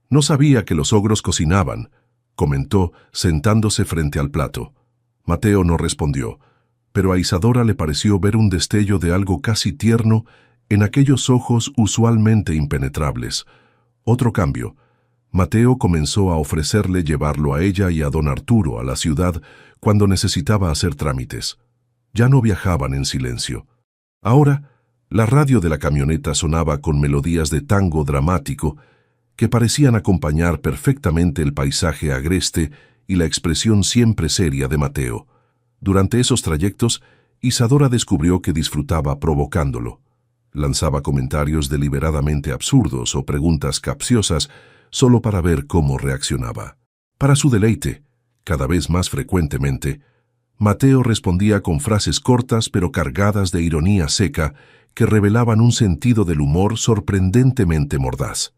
«No sabía que los ogros cocinaban», comentó, sentándose frente al plato. Mateo no respondió, pero a Isadora le pareció ver un destello de algo casi tierno en aquellos ojos usualmente impenetrables. Otro cambio. Mateo comenzó a ofrecerle llevarlo a ella y a don Arturo a la ciudad cuando necesitaba hacer trámites. Ya no viajaban en silencio. Ahora, la radio de la camioneta sonaba con melodías de tango dramático que parecían acompañar perfectamente el paisaje agreste y la expresión siempre seria de Mateo. Durante esos trayectos, Isadora descubrió que disfrutaba provocándolo. Lanzaba comentarios deliberadamente absurdos o preguntas capciosas solo para ver cómo reaccionaba. Para su deleite, cada vez más frecuentemente, Mateo respondía con frases cortas pero cargadas de ironía seca que revelaban un sentido del humor sorprendentemente mordaz.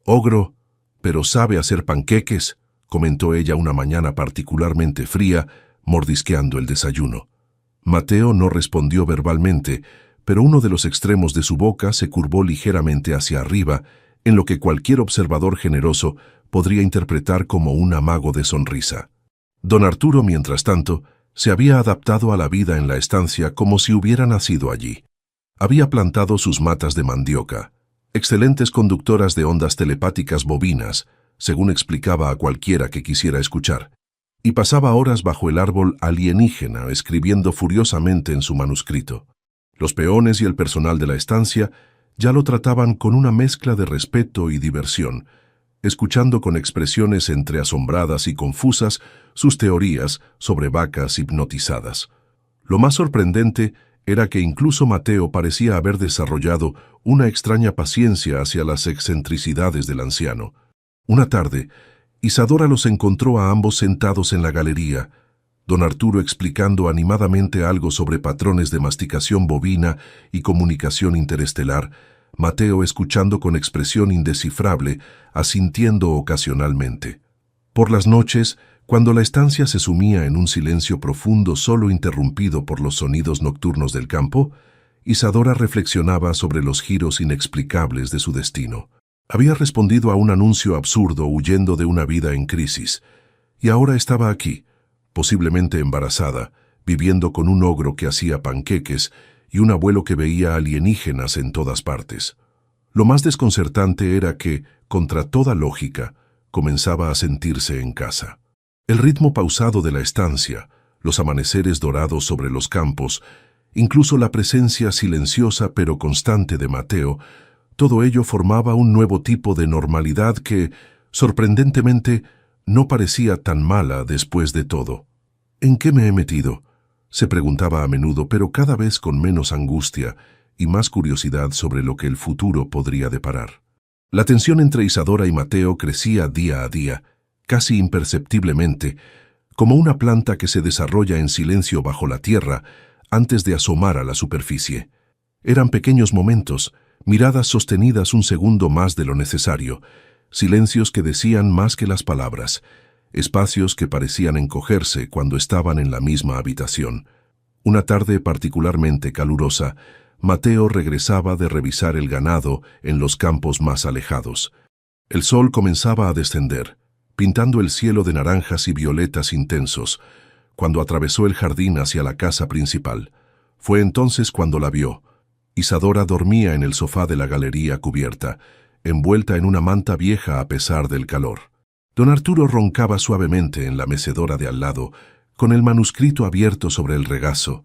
«Ogro, pero sabe hacer panqueques», comentó ella una mañana particularmente fría, mordisqueando el desayuno. Mateo no respondió verbalmente, pero uno de los extremos de su boca se curvó ligeramente hacia arriba, en lo que cualquier observador generoso podría interpretar como un amago de sonrisa. Don Arturo, mientras tanto, se había adaptado a la vida en la estancia como si hubiera nacido allí. Había plantado sus matas de mandioca, excelentes conductoras de ondas telepáticas bovinas, según explicaba a cualquiera que quisiera escuchar, y pasaba horas bajo el árbol alienígena escribiendo furiosamente en su manuscrito. Los peones y el personal de la estancia ya lo trataban con una mezcla de respeto y diversión, escuchando con expresiones entre asombradas y confusas sus teorías sobre vacas hipnotizadas. Lo más sorprendente era que incluso Mateo parecía haber desarrollado una extraña paciencia hacia las excentricidades del anciano. Una tarde, Isadora los encontró a ambos sentados en la galería, don Arturo explicando animadamente algo sobre patrones de masticación bovina y comunicación interestelar, Mateo escuchando con expresión indescifrable, asintiendo ocasionalmente. Por las noches, cuando la estancia se sumía en un silencio profundo solo interrumpido por los sonidos nocturnos del campo, Isadora reflexionaba sobre los giros inexplicables de su destino. Había respondido a un anuncio absurdo huyendo de una vida en crisis, y ahora estaba aquí, posiblemente embarazada, viviendo con un ogro que hacía panqueques y un abuelo que veía alienígenas en todas partes. Lo más desconcertante era que, contra toda lógica, comenzaba a sentirse en casa. El ritmo pausado de la estancia, los amaneceres dorados sobre los campos, incluso la presencia silenciosa pero constante de Mateo, todo ello formaba un nuevo tipo de normalidad que, sorprendentemente, no parecía tan mala después de todo. «¿En qué me he metido?», se preguntaba a menudo, pero cada vez con menos angustia y más curiosidad sobre lo que el futuro podría deparar. La tensión entre Isadora y Mateo crecía día a día, casi imperceptiblemente, como una planta que se desarrolla en silencio bajo la tierra antes de asomar a la superficie. Eran pequeños momentos, miradas sostenidas un segundo más de lo necesario, silencios que decían más que las palabras, espacios que parecían encogerse cuando estaban en la misma habitación. Una tarde particularmente calurosa, Mateo regresaba de revisar el ganado en los campos más alejados. El sol comenzaba a descender, pintando el cielo de naranjas y violetas intensos, cuando atravesó el jardín hacia la casa principal. Fue entonces cuando la vio. Isadora dormía en el sofá de la galería cubierta, envuelta en una manta vieja a pesar del calor. Don Arturo roncaba suavemente en la mecedora de al lado, con el manuscrito abierto sobre el regazo,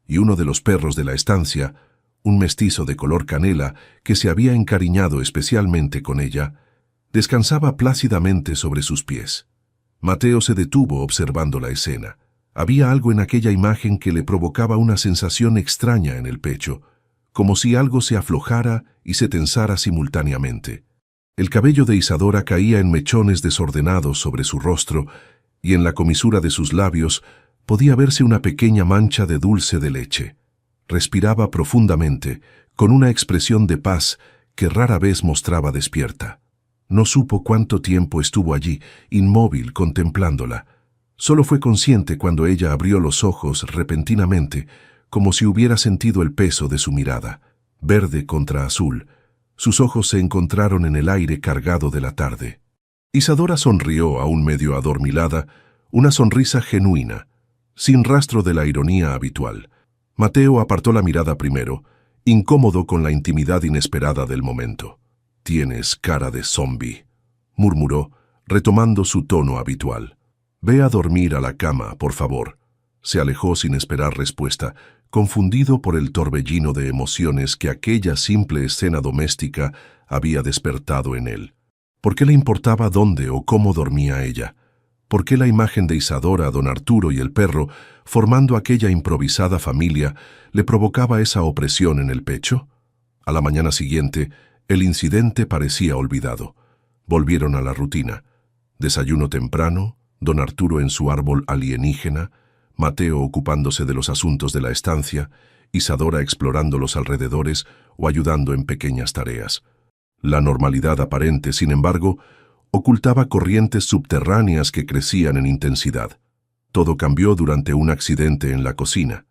y uno de los perros de la estancia, un mestizo de color canela que se había encariñado especialmente con ella, descansaba plácidamente sobre sus pies. Mateo se detuvo observando la escena. Había algo en aquella imagen que le provocaba una sensación extraña en el pecho, como si algo se aflojara y se tensara simultáneamente. El cabello de Isadora caía en mechones desordenados sobre su rostro, y en la comisura de sus labios podía verse una pequeña mancha de dulce de leche. Respiraba profundamente, con una expresión de paz que rara vez mostraba despierta. No supo cuánto tiempo estuvo allí, inmóvil, contemplándola. Solo fue consciente cuando ella abrió los ojos repentinamente, como si hubiera sentido el peso de su mirada, verde contra azul. Sus ojos se encontraron en el aire cargado de la tarde. Isadora sonrió, aún medio adormilada, una sonrisa genuina, sin rastro de la ironía habitual. Mateo apartó la mirada primero, incómodo con la intimidad inesperada del momento. «Tienes cara de zombi», murmuró, retomando su tono habitual. «Ve a dormir a la cama, por favor». Se alejó sin esperar respuesta, confundido por el torbellino de emociones que aquella simple escena doméstica había despertado en él. ¿Por qué le importaba dónde o cómo dormía ella? ¿Por qué la imagen de Isadora, don Arturo y el perro, formando aquella improvisada familia, le provocaba esa opresión en el pecho? A la mañana siguiente, el incidente parecía olvidado. Volvieron a la rutina. Desayuno temprano, don Arturo en su árbol alienígena, Mateo ocupándose de los asuntos de la estancia, Isadora explorando los alrededores o ayudando en pequeñas tareas. La normalidad aparente, sin embargo, ocultaba corrientes subterráneas que crecían en intensidad. Todo cambió durante un accidente en la cocina.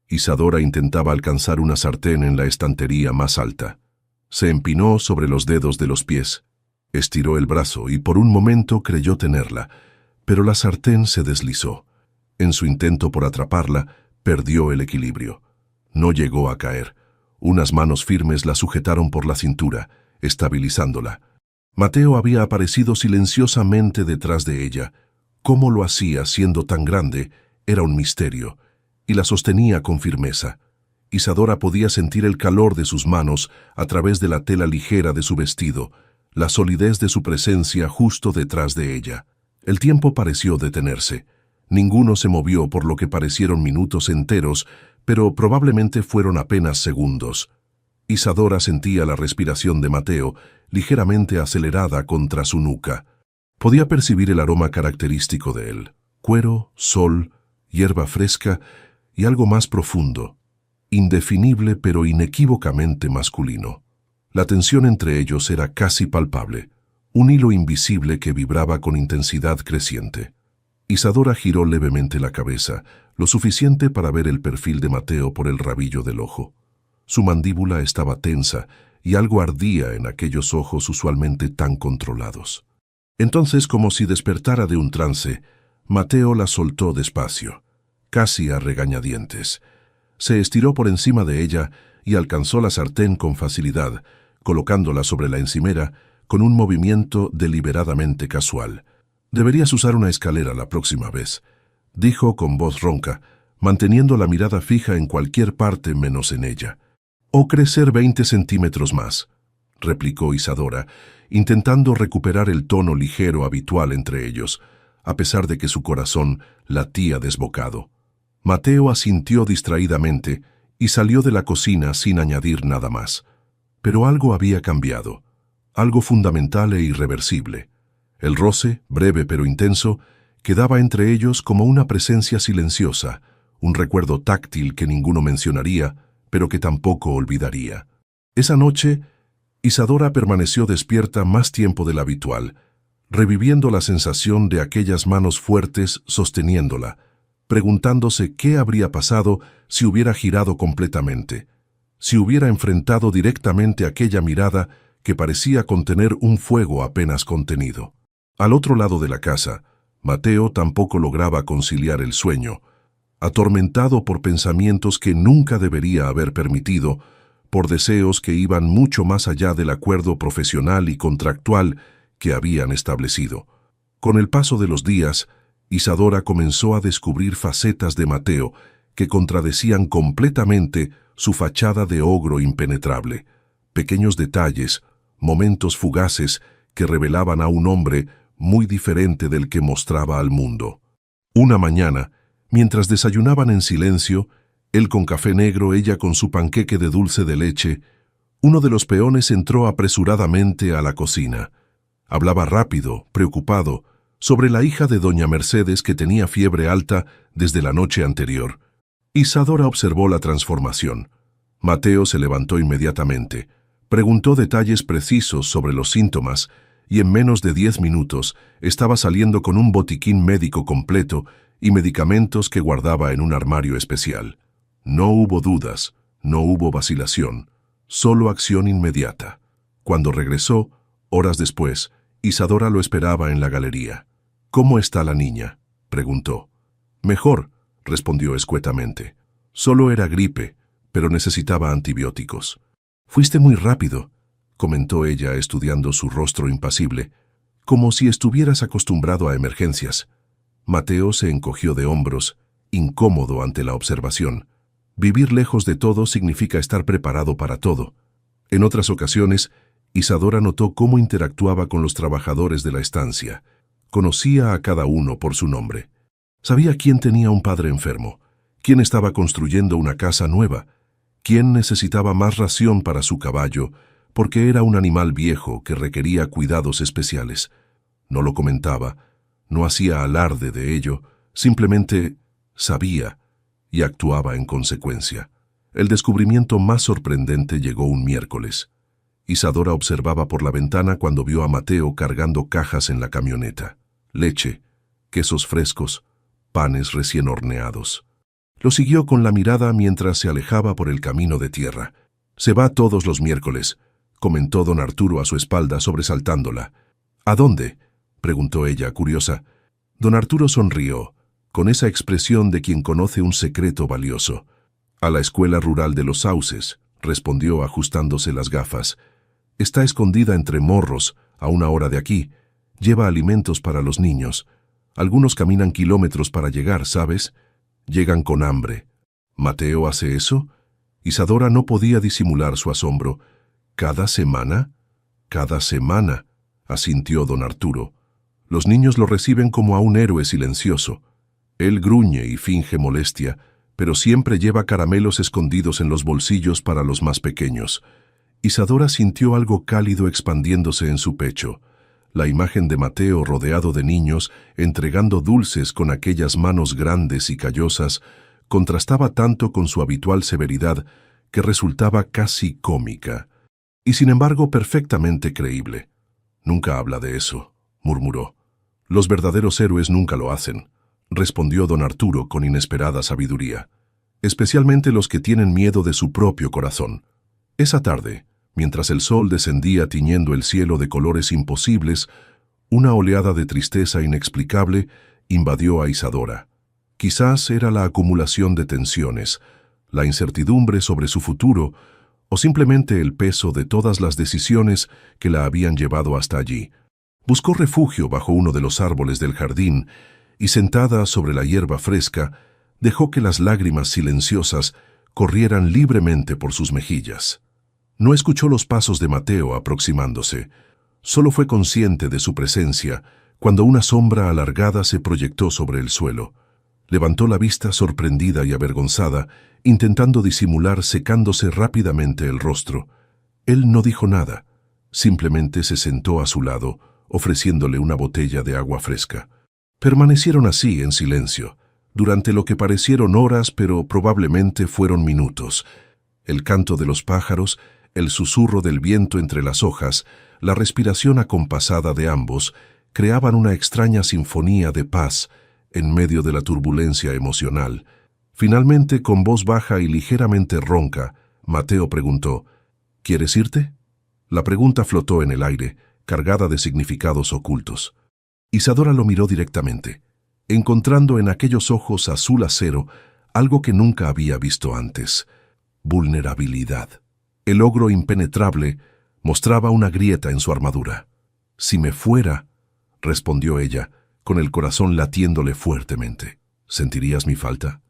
Isadora intentaba alcanzar una sartén en la estantería más alta. Se empinó sobre los dedos de los pies, estiró el brazo y por un momento creyó tenerla, pero la sartén se deslizó. En su intento por atraparla, perdió el equilibrio. No llegó a caer. Unas manos firmes la sujetaron por la cintura, estabilizándola. Mateo había aparecido silenciosamente detrás de ella. Cómo lo hacía siendo tan grande era un misterio, y la sostenía con firmeza. Isadora podía sentir el calor de sus manos a través de la tela ligera de su vestido, la solidez de su presencia justo detrás de ella. El tiempo pareció detenerse. Ninguno se movió por lo que parecieron minutos enteros, pero probablemente fueron apenas segundos. Isadora sentía la respiración de Mateo, ligeramente acelerada contra su nuca. Podía percibir el aroma característico de él: cuero, sol, hierba fresca y algo más profundo, indefinible pero inequívocamente masculino. La tensión entre ellos era casi palpable, un hilo invisible que vibraba con intensidad creciente. Isadora giró levemente la cabeza, lo suficiente para ver el perfil de Mateo por el rabillo del ojo. Su mandíbula estaba tensa y algo ardía en aquellos ojos usualmente tan controlados. Entonces, como si despertara de un trance, Mateo la soltó despacio, casi a regañadientes. Se estiró por encima de ella y alcanzó la sartén con facilidad, colocándola sobre la encimera con un movimiento deliberadamente casual. «Deberías usar una escalera la próxima vez», dijo con voz ronca, manteniendo la mirada fija en cualquier parte menos en ella. «O crecer 20 centímetros más», replicó Isadora, intentando recuperar el tono ligero habitual entre ellos, a pesar de que su corazón latía desbocado. Mateo asintió distraídamente y salió de la cocina sin añadir nada más. Pero algo había cambiado, algo fundamental e irreversible. El roce, breve pero intenso, quedaba entre ellos como una presencia silenciosa, un recuerdo táctil que ninguno mencionaría, pero que tampoco olvidaría. Esa noche, Isadora permaneció despierta más tiempo del habitual, reviviendo la sensación de aquellas manos fuertes sosteniéndola, preguntándose qué habría pasado si hubiera girado completamente, si hubiera enfrentado directamente aquella mirada que parecía contener un fuego apenas contenido. Al otro lado de la casa, Mateo tampoco lograba conciliar el sueño, atormentado por pensamientos que nunca debería haber permitido, por deseos que iban mucho más allá del acuerdo profesional y contractual que habían establecido. Con el paso de los días, Isadora comenzó a descubrir facetas de Mateo que contradecían completamente su fachada de ogro impenetrable. Pequeños detalles, momentos fugaces que revelaban a un hombre muy diferente del que mostraba al mundo. Una mañana, mientras desayunaban en silencio, él con café negro, ella con su panqueque de dulce de leche, uno de los peones entró apresuradamente a la cocina. Hablaba rápido, preocupado, sobre la hija de doña Mercedes que tenía fiebre alta desde la noche anterior. Isadora observó la transformación. Mateo se levantó inmediatamente, preguntó detalles precisos sobre los síntomas y en menos de 10 minutos estaba saliendo con un botiquín médico completo y medicamentos que guardaba en un armario especial. No hubo dudas, no hubo vacilación, solo acción inmediata. Cuando regresó, horas después, Isadora lo esperaba en la galería. «¿Cómo está la niña?», preguntó. «Mejor», respondió escuetamente. «Solo era gripe, pero necesitaba antibióticos». «Fuiste muy rápido», comentó ella estudiando su rostro impasible, «como si estuvieras acostumbrado a emergencias». Mateo se encogió de hombros, incómodo ante la observación. Vivir lejos de todo significa estar preparado para todo. En otras ocasiones, Isadora notó cómo interactuaba con los trabajadores de la estancia. Conocía a cada uno por su nombre. Sabía quién tenía un padre enfermo, quién estaba construyendo una casa nueva, quién necesitaba más ración para su caballo, porque era un animal viejo que requería cuidados especiales. No lo comentaba, no hacía alarde de ello, simplemente sabía y actuaba en consecuencia. El descubrimiento más sorprendente llegó un miércoles. Isadora observaba por la ventana cuando vio a Mateo cargando cajas en la camioneta. Leche, quesos frescos, panes recién horneados. Lo siguió con la mirada mientras se alejaba por el camino de tierra. «Se va todos los miércoles», comentó don Arturo a su espalda sobresaltándola. «¿A dónde?», preguntó ella, curiosa. Don Arturo sonrió, con esa expresión de quien conoce un secreto valioso. «A la escuela rural de los Sauces», respondió ajustándose las gafas. «Está escondida entre morros, a una hora de aquí. Lleva alimentos para los niños. Algunos caminan kilómetros para llegar, ¿sabes? Llegan con hambre». «¿Mateo hace eso?». Isadora no podía disimular su asombro. «¿Cada semana?». «Cada semana», asintió don Arturo. «Los niños lo reciben como a un héroe silencioso. Él gruñe y finge molestia, pero siempre lleva caramelos escondidos en los bolsillos para los más pequeños». Isadora sintió algo cálido expandiéndose en su pecho. La imagen de Mateo rodeado de niños, entregando dulces con aquellas manos grandes y callosas, contrastaba tanto con su habitual severidad que resultaba casi cómica, y sin embargo perfectamente creíble. «Nunca habla de eso», murmuró. «Los verdaderos héroes nunca lo hacen», respondió don Arturo con inesperada sabiduría. «Especialmente los que tienen miedo de su propio corazón». Esa tarde, mientras el sol descendía tiñendo el cielo de colores imposibles, una oleada de tristeza inexplicable invadió a Isadora. Quizás era la acumulación de tensiones, la incertidumbre sobre su futuro, o simplemente el peso de todas las decisiones que la habían llevado hasta allí. Buscó refugio bajo uno de los árboles del jardín y, sentada sobre la hierba fresca, dejó que las lágrimas silenciosas corrieran libremente por sus mejillas. No escuchó los pasos de Mateo aproximándose. Solo fue consciente de su presencia cuando una sombra alargada se proyectó sobre el suelo. Levantó la vista sorprendida y avergonzada, intentando disimular secándose rápidamente el rostro. Él no dijo nada, simplemente se sentó a su lado, ofreciéndole una botella de agua fresca. Permanecieron así en silencio, durante lo que parecieron horas, pero probablemente fueron minutos. El canto de los pájaros, el susurro del viento entre las hojas, la respiración acompasada de ambos, creaban una extraña sinfonía de paz en medio de la turbulencia emocional. Finalmente, con voz baja y ligeramente ronca, Mateo preguntó: «¿Quieres irte?». La pregunta flotó en el aire, cargada de significados ocultos. Isadora lo miró directamente, encontrando en aquellos ojos azul acero algo que nunca había visto antes: vulnerabilidad. El ogro impenetrable mostraba una grieta en su armadura. «Si me fuera», respondió ella, con el corazón latiéndole fuertemente. «¿Sentirías mi falta?».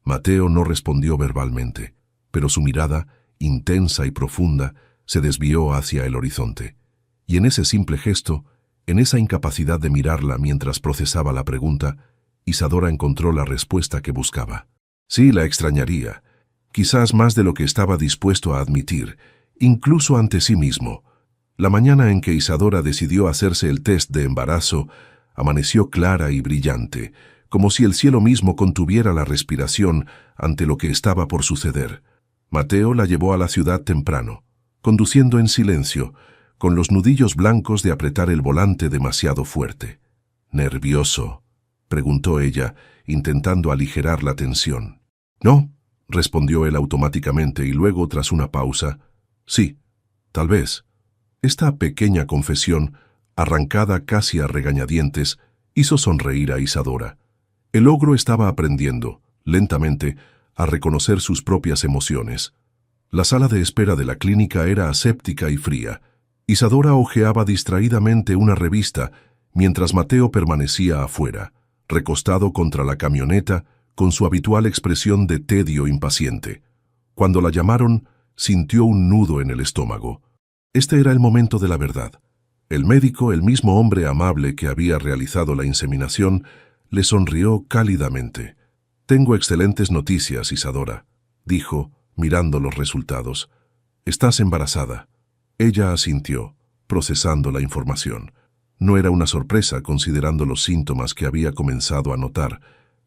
Mateo no respondió verbalmente, pero su mirada, intensa y profunda, se desvió hacia el horizonte. Y en ese simple gesto, en esa incapacidad de mirarla mientras procesaba la pregunta, Isadora encontró la respuesta que buscaba. Sí, la extrañaría, quizás más de lo que estaba dispuesto a admitir, incluso ante sí mismo. La mañana en que Isadora decidió hacerse el test de embarazo, amaneció clara y brillante, como si el cielo mismo contuviera la respiración ante lo que estaba por suceder. Mateo la llevó a la ciudad temprano, conduciendo en silencio, con los nudillos blancos de apretar el volante demasiado fuerte. «¿Nervioso?», preguntó ella, intentando aligerar la tensión. «No», respondió él automáticamente y luego, tras una pausa, «sí, tal vez». Esta pequeña confesión, arrancada casi a regañadientes, hizo sonreír a Isadora. El ogro estaba aprendiendo, lentamente, a reconocer sus propias emociones. La sala de espera de la clínica era aséptica y fría. Isadora hojeaba distraídamente una revista, mientras Mateo permanecía afuera, recostado contra la camioneta, con su habitual expresión de tedio impaciente. Cuando la llamaron, sintió un nudo en el estómago. Este era el momento de la verdad. El médico, el mismo hombre amable que había realizado la inseminación, le sonrió cálidamente. «Tengo excelentes noticias, Isadora», dijo, mirando los resultados. «Estás embarazada». Ella asintió, procesando la información. No era una sorpresa considerando los síntomas que había comenzado a notar,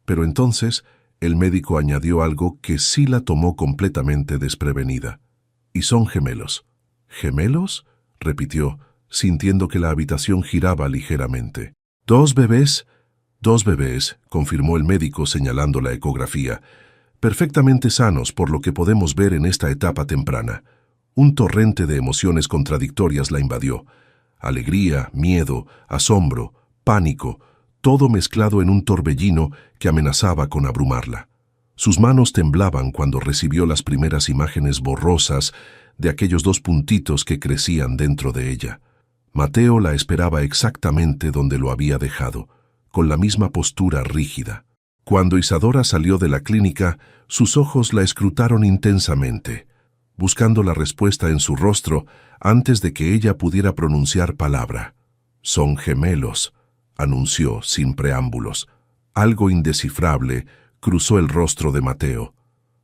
pero entonces el médico añadió algo que sí la tomó completamente desprevenida. «Y son gemelos». «¿Gemelos?», repitió, sintiendo que la habitación giraba ligeramente. «¿Dos bebés?». «Dos bebés», confirmó el médico señalando la ecografía, «perfectamente sanos por lo que podemos ver en esta etapa temprana». Un torrente de emociones contradictorias la invadió. Alegría, miedo, asombro, pánico, todo mezclado en un torbellino que amenazaba con abrumarla. Sus manos temblaban cuando recibió las primeras imágenes borrosas de aquellos dos puntitos que crecían dentro de ella. Mateo la esperaba exactamente donde lo había dejado, con la misma postura rígida. Cuando Isadora salió de la clínica, sus ojos la escrutaron intensamente, buscando la respuesta en su rostro antes de que ella pudiera pronunciar palabra. «Son gemelos», anunció sin preámbulos. Algo indescifrable cruzó el rostro de Mateo.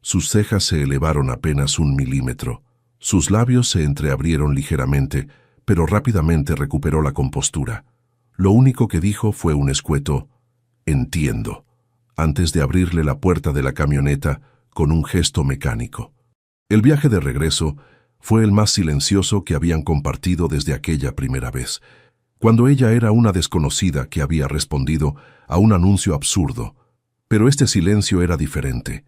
Sus cejas se elevaron apenas 1 milímetro. Sus labios se entreabrieron ligeramente, pero rápidamente recuperó la compostura. Lo único que dijo fue un escueto «entiendo», antes de abrirle la puerta de la camioneta con un gesto mecánico. El viaje de regreso fue el más silencioso que habían compartido desde aquella primera vez, cuando ella era una desconocida que había respondido a un anuncio absurdo. Pero este silencio era diferente,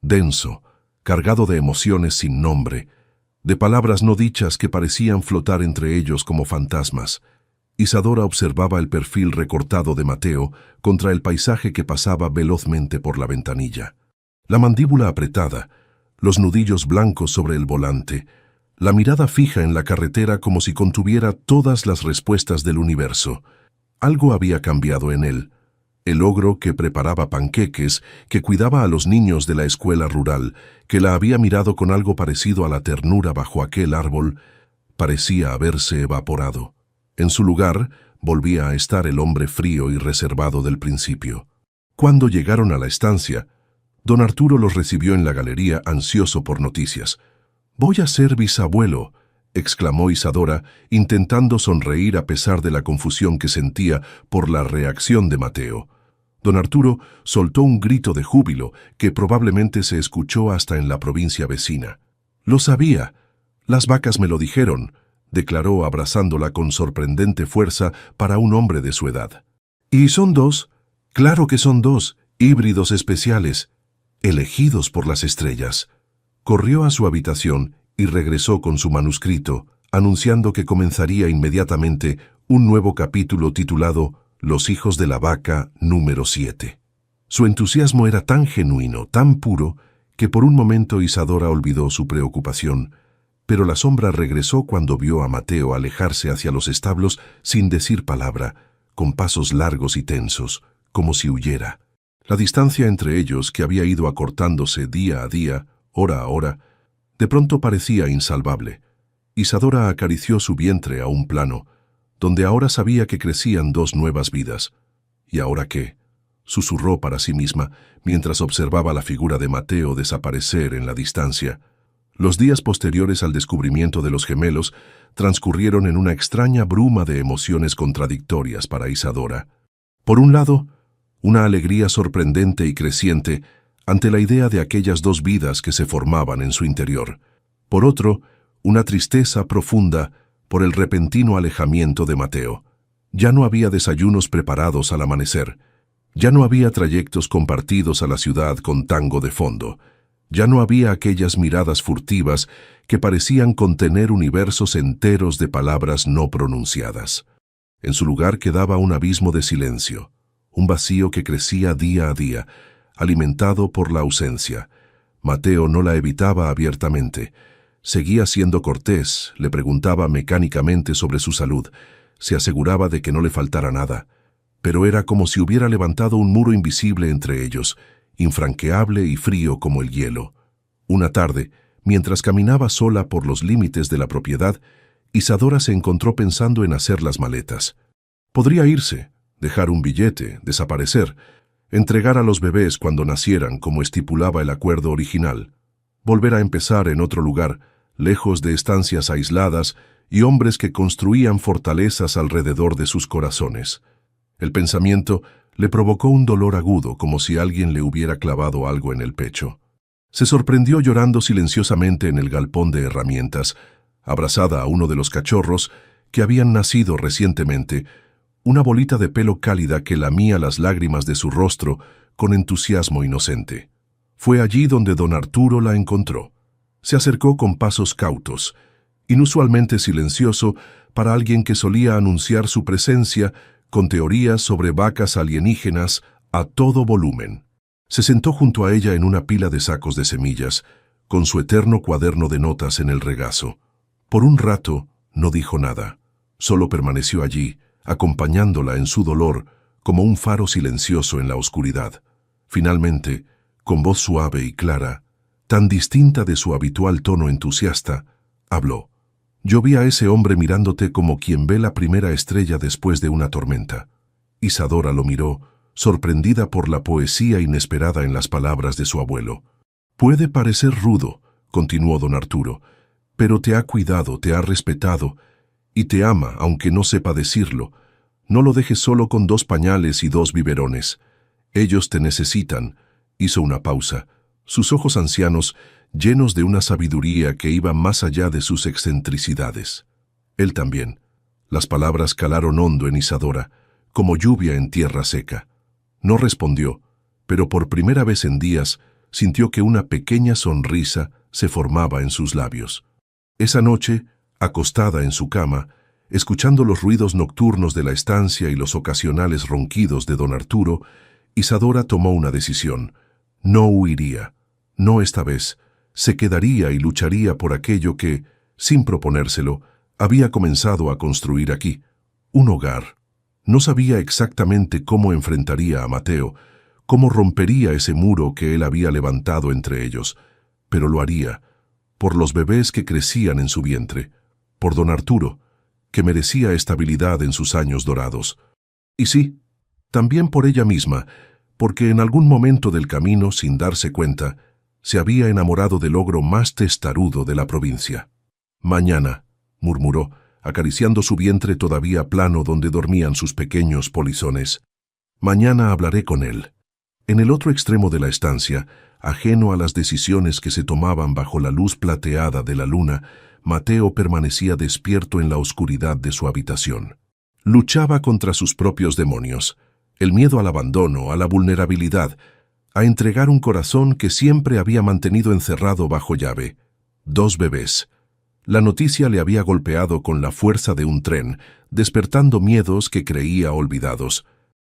denso, cargado de emociones sin nombre, de palabras no dichas que parecían flotar entre ellos como fantasmas. Isadora observaba el perfil recortado de Mateo contra el paisaje que pasaba velozmente por la ventanilla. La mandíbula apretada, los nudillos blancos sobre el volante, la mirada fija en la carretera como si contuviera todas las respuestas del universo. Algo había cambiado en él. El ogro que preparaba panqueques, que cuidaba a los niños de la escuela rural, que la había mirado con algo parecido a la ternura bajo aquel árbol, parecía haberse evaporado. En su lugar, volvía a estar el hombre frío y reservado del principio. Cuando llegaron a la estancia, don Arturo los recibió en la galería ansioso por noticias. «Voy a ser bisabuelo», exclamó Isadora, intentando sonreír a pesar de la confusión que sentía por la reacción de Mateo. Don Arturo soltó un grito de júbilo que probablemente se escuchó hasta en la provincia vecina. «Lo sabía. Las vacas me lo dijeron», declaró abrazándola con sorprendente fuerza para un hombre de su edad. «¿Y son dos? Claro que son dos, híbridos especiales, elegidos por las estrellas». Corrió a su habitación y regresó con su manuscrito, anunciando que comenzaría inmediatamente un nuevo capítulo titulado Los hijos de la vaca número 7. Su entusiasmo era tan genuino, tan puro, que por un momento Isadora olvidó su preocupación, pero la sombra regresó cuando vio a Mateo alejarse hacia los establos sin decir palabra, con pasos largos y tensos, como si huyera. La distancia entre ellos, que había ido acortándose día a día, hora a hora, de pronto parecía insalvable. Isadora acarició su vientre a un plano, donde ahora sabía que crecían dos nuevas vidas. ¿Y ahora qué?, susurró para sí misma, mientras observaba la figura de Mateo desaparecer en la distancia. Los días posteriores al descubrimiento de los gemelos transcurrieron en una extraña bruma de emociones contradictorias para Isadora. Por un lado, una alegría sorprendente y creciente ante la idea de aquellas dos vidas que se formaban en su interior. Por otro, una tristeza profunda por el repentino alejamiento de Mateo. Ya no había desayunos preparados al amanecer. Ya no había trayectos compartidos a la ciudad con tango de fondo. Ya no había aquellas miradas furtivas que parecían contener universos enteros de palabras no pronunciadas. En su lugar quedaba un abismo de silencio, un vacío que crecía día a día, alimentado por la ausencia. Mateo no la evitaba abiertamente. Seguía siendo cortés, le preguntaba mecánicamente sobre su salud, se aseguraba de que no le faltara nada, pero era como si hubiera levantado un muro invisible entre ellos, infranqueable y frío como el hielo. Una tarde, mientras caminaba sola por los límites de la propiedad, Isadora se encontró pensando en hacer las maletas. Podría irse, dejar un billete, desaparecer, entregar a los bebés cuando nacieran como estipulaba el acuerdo original, volver a empezar en otro lugar, lejos de estancias aisladas y hombres que construían fortalezas alrededor de sus corazones. El pensamiento le provocó un dolor agudo, como si alguien le hubiera clavado algo en el pecho. Se sorprendió llorando silenciosamente en el galpón de herramientas, abrazada a uno de los cachorros que habían nacido recientemente, una bolita de pelo cálida que lamía las lágrimas de su rostro con entusiasmo inocente. Fue allí donde don Arturo la encontró. Se acercó con pasos cautos, inusualmente silencioso para alguien que solía anunciar su presencia con teorías sobre vacas alienígenas a todo volumen. Se sentó junto a ella en una pila de sacos de semillas, con su eterno cuaderno de notas en el regazo. Por un rato no dijo nada, solo permaneció allí, acompañándola en su dolor como un faro silencioso en la oscuridad. Finalmente, con voz suave y clara, tan distinta de su habitual tono entusiasta, habló. Yo vi a ese hombre mirándote como quien ve la primera estrella después de una tormenta. Isadora lo miró, sorprendida por la poesía inesperada en las palabras de su abuelo. Puede parecer rudo, continuó don Arturo, pero te ha cuidado, te ha respetado, y te ama, aunque no sepa decirlo. No lo dejes solo con 2 pañales y 2 biberones. Ellos te necesitan. Hizo una pausa, sus ojos ancianos llenos de una sabiduría que iba más allá de sus excentricidades. Él también. Las palabras calaron hondo en Isadora, como lluvia en tierra seca. No respondió, pero por primera vez en días sintió que una pequeña sonrisa se formaba en sus labios. Esa noche, acostada en su cama, escuchando los ruidos nocturnos de la estancia y los ocasionales ronquidos de don Arturo, Isadora tomó una decisión. No huiría. No esta vez. Se quedaría y lucharía por aquello que, sin proponérselo, había comenzado a construir aquí. Un hogar. No sabía exactamente cómo enfrentaría a Mateo, cómo rompería ese muro que él había levantado entre ellos, pero lo haría, por los bebés que crecían en su vientre, por don Arturo, que merecía estabilidad en sus años dorados. Y sí, también por ella misma, porque en algún momento del camino, sin darse cuenta, se había enamorado del ogro más testarudo de la provincia. Mañana, murmuró, acariciando su vientre todavía plano donde dormían sus pequeños polizones. Mañana hablaré con él. En el otro extremo de la estancia, ajeno a las decisiones que se tomaban bajo la luz plateada de la luna, Mateo permanecía despierto en la oscuridad de su habitación. Luchaba contra sus propios demonios, el miedo al abandono, a la vulnerabilidad, a entregar un corazón que siempre había mantenido encerrado bajo llave. 2 bebés. La noticia le había golpeado con la fuerza de un tren, despertando miedos que creía olvidados.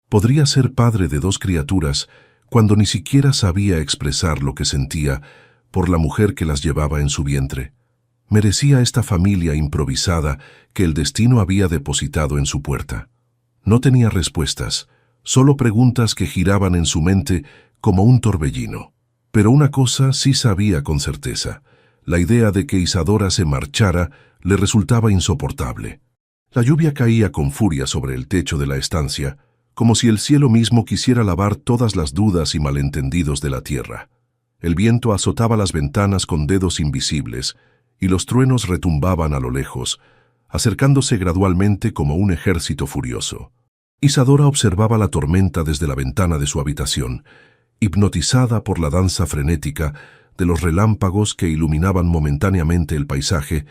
Podría ser padre de 2 criaturas cuando ni siquiera sabía expresar lo que sentía por la mujer que las llevaba en su vientre. Merecía esta familia improvisada que el destino había depositado en su puerta. No tenía respuestas, solo preguntas que giraban en su mente como un torbellino. Pero una cosa sí sabía con certeza: la idea de que Isadora se marchara le resultaba insoportable. La lluvia caía con furia sobre el techo de la estancia, como si el cielo mismo quisiera lavar todas las dudas y malentendidos de la tierra. El viento azotaba las ventanas con dedos invisibles, y los truenos retumbaban a lo lejos, acercándose gradualmente como un ejército furioso. Isadora observaba la tormenta desde la ventana de su habitación, hipnotizada por la danza frenética de los relámpagos que iluminaban momentáneamente el paisaje,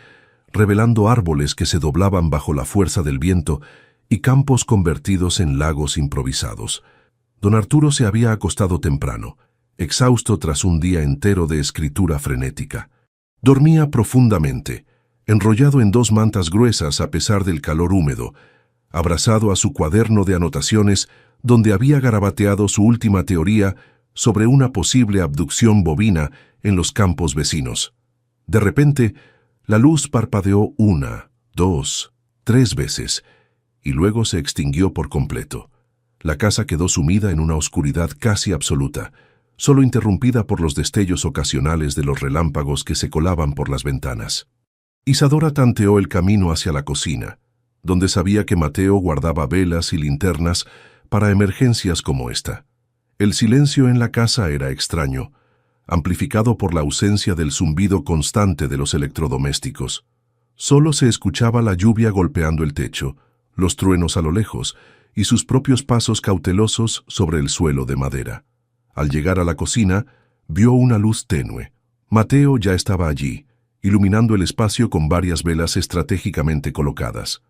revelando árboles que se doblaban bajo la fuerza del viento y campos convertidos en lagos improvisados. Don Arturo se había acostado temprano, exhausto tras un día entero de escritura frenética. Dormía profundamente, enrollado en 2 mantas gruesas a pesar del calor húmedo, abrazado a su cuaderno de anotaciones donde había garabateado su última teoría sobre una posible abducción bovina en los campos vecinos. De repente, la luz parpadeó 1, 2, 3 veces, y luego se extinguió por completo. La casa quedó sumida en una oscuridad casi absoluta, solo interrumpida por los destellos ocasionales de los relámpagos que se colaban por las ventanas. Isadora tanteó el camino hacia la cocina, donde sabía que Mateo guardaba velas y linternas para emergencias como esta. El silencio en la casa era extraño, amplificado por la ausencia del zumbido constante de los electrodomésticos. Solo se escuchaba la lluvia golpeando el techo, los truenos a lo lejos y sus propios pasos cautelosos sobre el suelo de madera. Al llegar a la cocina, vio una luz tenue. Mateo ya estaba allí, iluminando el espacio con varias velas estratégicamente colocadas.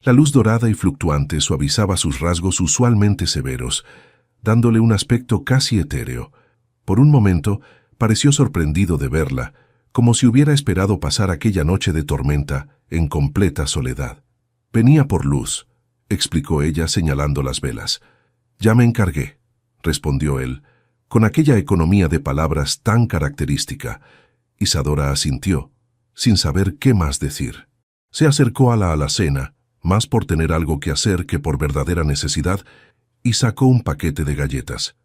La luz dorada y fluctuante suavizaba sus rasgos usualmente severos, dándole un aspecto casi etéreo. Por un momento, pareció sorprendido de verla, como si hubiera esperado pasar aquella noche de tormenta en completa soledad. «Venía por luz», explicó ella señalando las velas. «Ya me encargué», respondió él, con aquella economía de palabras tan característica. Isadora asintió, sin saber qué más decir. Se acercó a la alacena, más por tener algo que hacer que por verdadera necesidad, y sacó un paquete de galletas.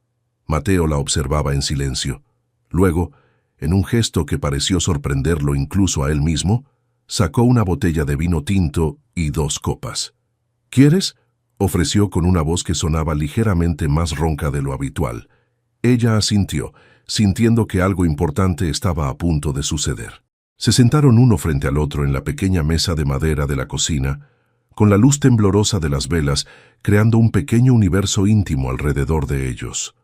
Mateo la observaba en silencio. Luego, en un gesto que pareció sorprenderlo incluso a él mismo, sacó una botella de vino tinto y 2 copas. «¿Quieres?», ofreció con una voz que sonaba ligeramente más ronca de lo habitual. Ella asintió, sintiendo que algo importante estaba a punto de suceder. Se sentaron uno frente al otro en la pequeña mesa de madera de la cocina, con la luz temblorosa de las velas creando un pequeño universo íntimo alrededor de ellos.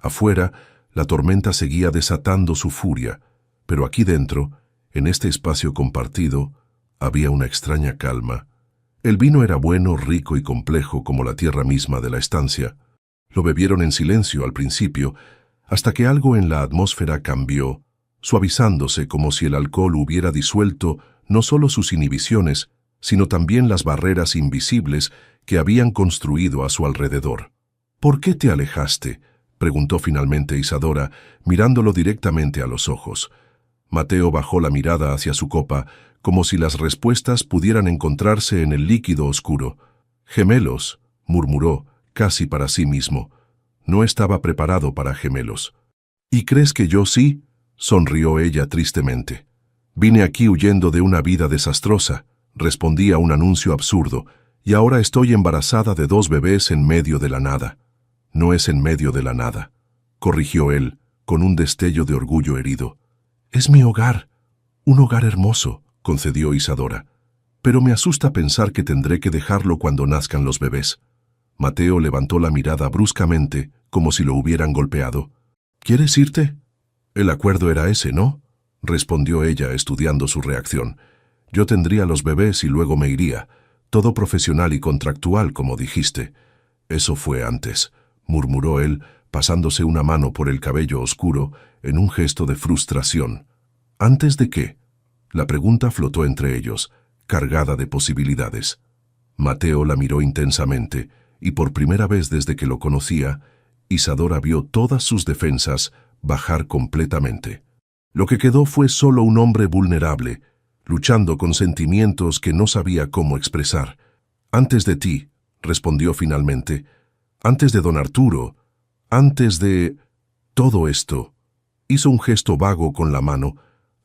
Afuera, la tormenta seguía desatando su furia, pero aquí dentro, en este espacio compartido, había una extraña calma. El vino era bueno, rico y complejo como la tierra misma de la estancia. Lo bebieron en silencio al principio, hasta que algo en la atmósfera cambió, suavizándose como si el alcohol hubiera disuelto no solo sus inhibiciones, sino también las barreras invisibles que habían construido a su alrededor. «¿Por qué te alejaste?», preguntó finalmente Isadora, mirándolo directamente a los ojos. Mateo bajó la mirada hacia su copa, como si las respuestas pudieran encontrarse en el líquido oscuro. «Gemelos», murmuró, casi para sí mismo. No estaba preparado para gemelos. «¿Y crees que yo sí?», sonrió ella tristemente. «Vine aquí huyendo de una vida desastrosa», respondí a un anuncio absurdo, «y ahora estoy embarazada de 2 bebés en medio de la nada». «No es en medio de la nada», corrigió él, con un destello de orgullo herido. «Es mi hogar, un hogar hermoso», concedió Isadora. «Pero me asusta pensar que tendré que dejarlo cuando nazcan los bebés». Mateo levantó la mirada bruscamente, como si lo hubieran golpeado. «¿Quieres irte?». «El acuerdo era ese, ¿no?», respondió ella, estudiando su reacción. «Yo tendría los bebés y luego me iría. Todo profesional y contractual, como dijiste». «Eso fue antes», murmuró él, pasándose una mano por el cabello oscuro en un gesto de frustración. «¿Antes de qué?». La pregunta flotó entre ellos, cargada de posibilidades. Mateo la miró intensamente, y por primera vez desde que lo conocía, Isadora vio todas sus defensas bajar completamente. Lo que quedó fue solo un hombre vulnerable, luchando con sentimientos que no sabía cómo expresar. «Antes de ti», respondió finalmente, «antes de don Arturo, antes de todo esto». Hizo un gesto vago con la mano,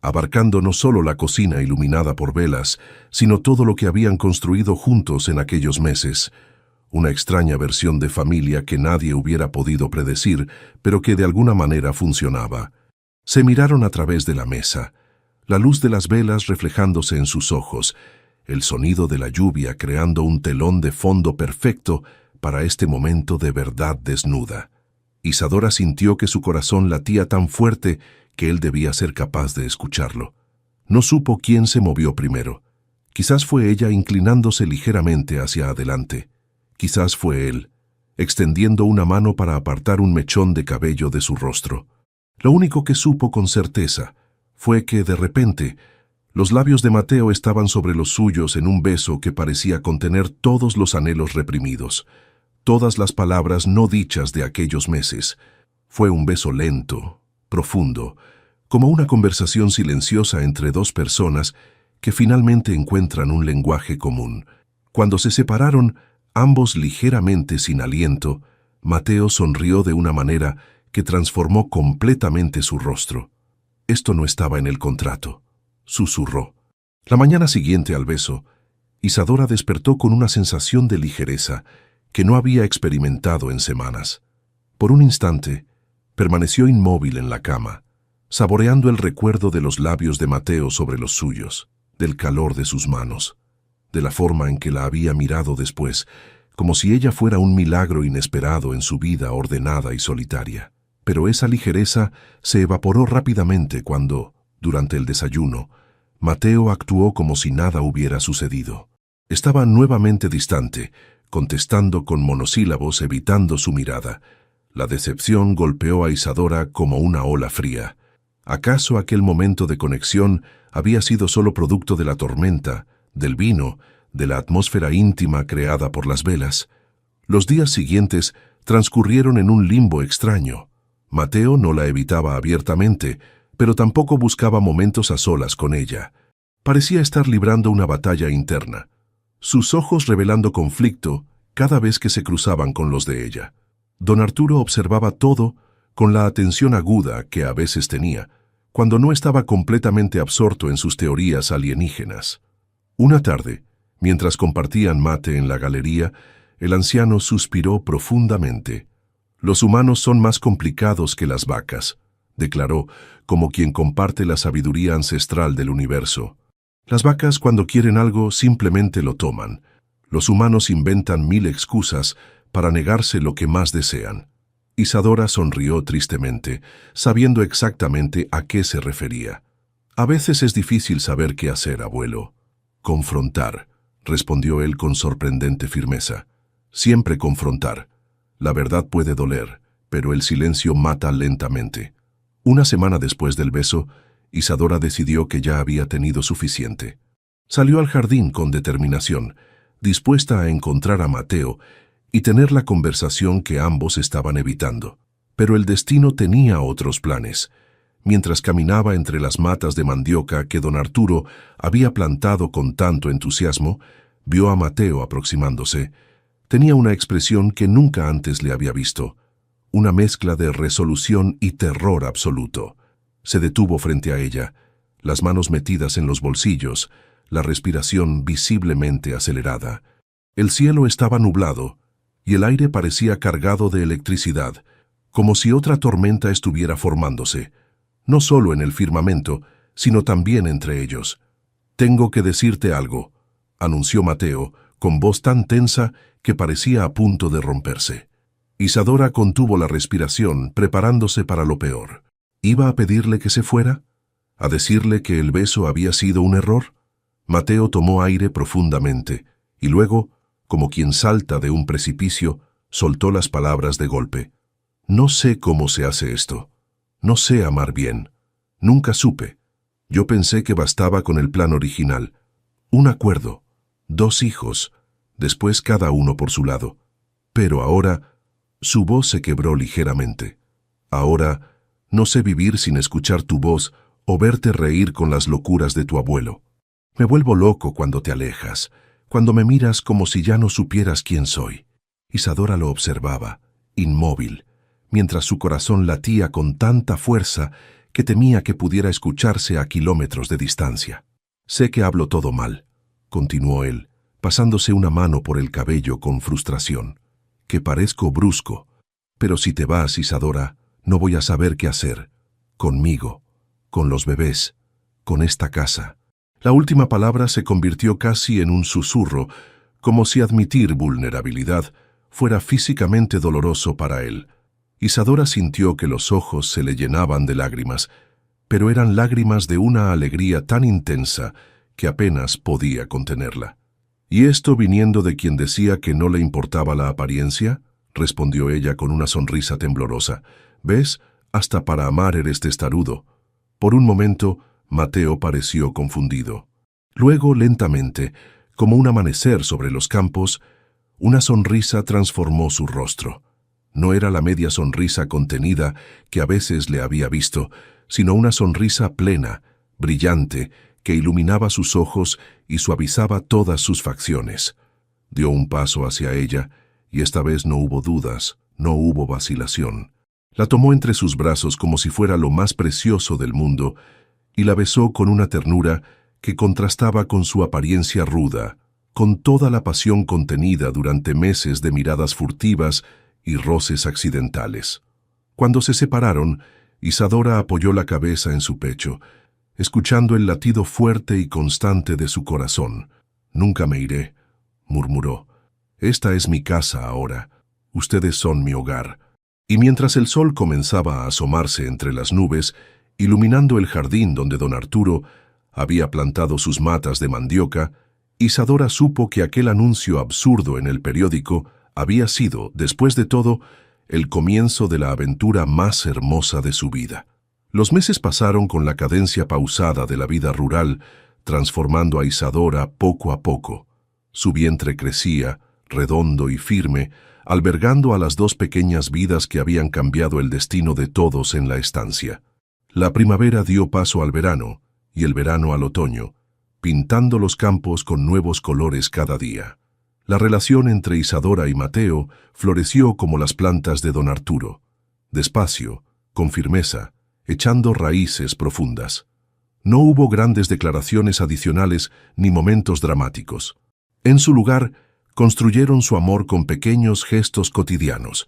abarcando no solo la cocina iluminada por velas, sino todo lo que habían construido juntos en aquellos meses. Una extraña versión de familia que nadie hubiera podido predecir, pero que de alguna manera funcionaba. Se miraron a través de la mesa, la luz de las velas reflejándose en sus ojos, el sonido de la lluvia creando un telón de fondo perfecto para este momento de verdad desnuda. Isadora sintió que su corazón latía tan fuerte que él debía ser capaz de escucharlo. No supo quién se movió primero. Quizás fue ella inclinándose ligeramente hacia adelante. Quizás fue él, extendiendo una mano para apartar un mechón de cabello de su rostro. Lo único que supo con certeza fue que, de repente, los labios de Mateo estaban sobre los suyos en un beso que parecía contener todos los anhelos reprimidos, todas las palabras no dichas de aquellos meses. Fue un beso lento, profundo, como una conversación silenciosa entre dos personas que finalmente encuentran un lenguaje común. Cuando se separaron, ambos ligeramente sin aliento, Mateo sonrió de una manera que transformó completamente su rostro. Esto no estaba en el contrato, susurró. La mañana siguiente al beso, Isadora despertó con una sensación de ligereza que no había experimentado en semanas. Por un instante, permaneció inmóvil en la cama, saboreando el recuerdo de los labios de Mateo sobre los suyos, del calor de sus manos, de la forma en que la había mirado después, como si ella fuera un milagro inesperado en su vida ordenada y solitaria. Pero esa ligereza se evaporó rápidamente cuando, durante el desayuno, Mateo actuó como si nada hubiera sucedido. Estaba nuevamente distante, contestando con monosílabos evitando su mirada. La decepción golpeó a Isadora como una ola fría. ¿Acaso aquel momento de conexión había sido solo producto de la tormenta, del vino, de la atmósfera íntima creada por las velas? Los días siguientes transcurrieron en un limbo extraño. Mateo no la evitaba abiertamente, pero tampoco buscaba momentos a solas con ella. Parecía estar librando una batalla interna, sus ojos revelando conflicto cada vez que se cruzaban con los de ella. Don Arturo observaba todo con la atención aguda que a veces tenía, cuando no estaba completamente absorto en sus teorías alienígenas. Una tarde, mientras compartían mate en la galería, el anciano suspiró profundamente. «Los humanos son más complicados que las vacas», declaró, como quien comparte la sabiduría ancestral del universo. «Las vacas, cuando quieren algo, simplemente lo toman. Los humanos inventan 1000 excusas para negarse lo que más desean». Isadora sonrió tristemente, sabiendo exactamente a qué se refería. «A veces es difícil saber qué hacer, abuelo». «Confrontar», respondió él con sorprendente firmeza. «Siempre confrontar. La verdad puede doler, pero el silencio mata lentamente». Una semana después del beso, Isadora decidió que ya había tenido suficiente. Salió al jardín con determinación, dispuesta a encontrar a Mateo y tener la conversación que ambos estaban evitando. Pero el destino tenía otros planes. Mientras caminaba entre las matas de mandioca que don Arturo había plantado con tanto entusiasmo, vio a Mateo aproximándose. Tenía una expresión que nunca antes le había visto, una mezcla de resolución y terror absoluto. Se detuvo frente a ella, las manos metidas en los bolsillos, la respiración visiblemente acelerada. El cielo estaba nublado, y el aire parecía cargado de electricidad, como si otra tormenta estuviera formándose, no solo en el firmamento, sino también entre ellos. «Tengo que decirte algo», anunció Mateo, con voz tan tensa que parecía a punto de romperse. Isadora contuvo la respiración, preparándose para lo peor. ¿Iba a pedirle que se fuera? ¿A decirle que el beso había sido un error? Mateo tomó aire profundamente, y luego, como quien salta de un precipicio, soltó las palabras de golpe. «No sé cómo se hace esto. No sé amar bien. Nunca supe. Yo pensé que bastaba con el plan original. Un acuerdo, 2 hijos, después cada uno por su lado. Pero ahora, su voz se quebró ligeramente. Ahora, no sé vivir sin escuchar tu voz o verte reír con las locuras de tu abuelo. Me vuelvo loco cuando te alejas, cuando me miras como si ya no supieras quién soy. Isadora lo observaba, inmóvil, mientras su corazón latía con tanta fuerza que temía que pudiera escucharse a kilómetros de distancia. Sé que hablo todo mal, continuó él, pasándose una mano por el cabello con frustración. Que parezco brusco, pero si te vas, Isadora, no voy a saber qué hacer. Conmigo, con los bebés, con esta casa. La última palabra se convirtió casi en un susurro, como si admitir vulnerabilidad fuera físicamente doloroso para él. Isadora sintió que los ojos se le llenaban de lágrimas, pero eran lágrimas de una alegría tan intensa que apenas podía contenerla. ¿Y esto viniendo de quien decía que no le importaba la apariencia? Respondió ella con una sonrisa temblorosa. ¿Ves? Hasta para amar eres testarudo. Por un momento, Mateo pareció confundido. Luego, lentamente, como un amanecer sobre los campos, una sonrisa transformó su rostro. No era la media sonrisa contenida que a veces le había visto, sino una sonrisa plena, brillante, que iluminaba sus ojos y suavizaba todas sus facciones. Dio un paso hacia ella, y esta vez no hubo dudas, no hubo vacilación. La tomó entre sus brazos como si fuera lo más precioso del mundo, y la besó con una ternura que contrastaba con su apariencia ruda, con toda la pasión contenida durante meses de miradas furtivas y roces accidentales. Cuando se separaron, Isadora apoyó la cabeza en su pecho, escuchando el latido fuerte y constante de su corazón. «Nunca me iré», murmuró. «Esta es mi casa ahora. Ustedes son mi hogar». Y mientras el sol comenzaba a asomarse entre las nubes, iluminando el jardín donde don Arturo había plantado sus matas de mandioca, Isadora supo que aquel anuncio absurdo en el periódico había sido, después de todo, el comienzo de la aventura más hermosa de su vida. Los meses pasaron con la cadencia pausada de la vida rural, transformando a Isadora poco a poco. Su vientre crecía, redondo y firme, albergando a las 2 pequeñas vidas que habían cambiado el destino de todos en la estancia. La primavera dio paso al verano, y el verano al otoño, pintando los campos con nuevos colores cada día. La relación entre Isadora y Mateo floreció como las plantas de don Arturo, despacio, con firmeza, echando raíces profundas. No hubo grandes declaraciones adicionales ni momentos dramáticos. En su lugar, construyeron su amor con pequeños gestos cotidianos.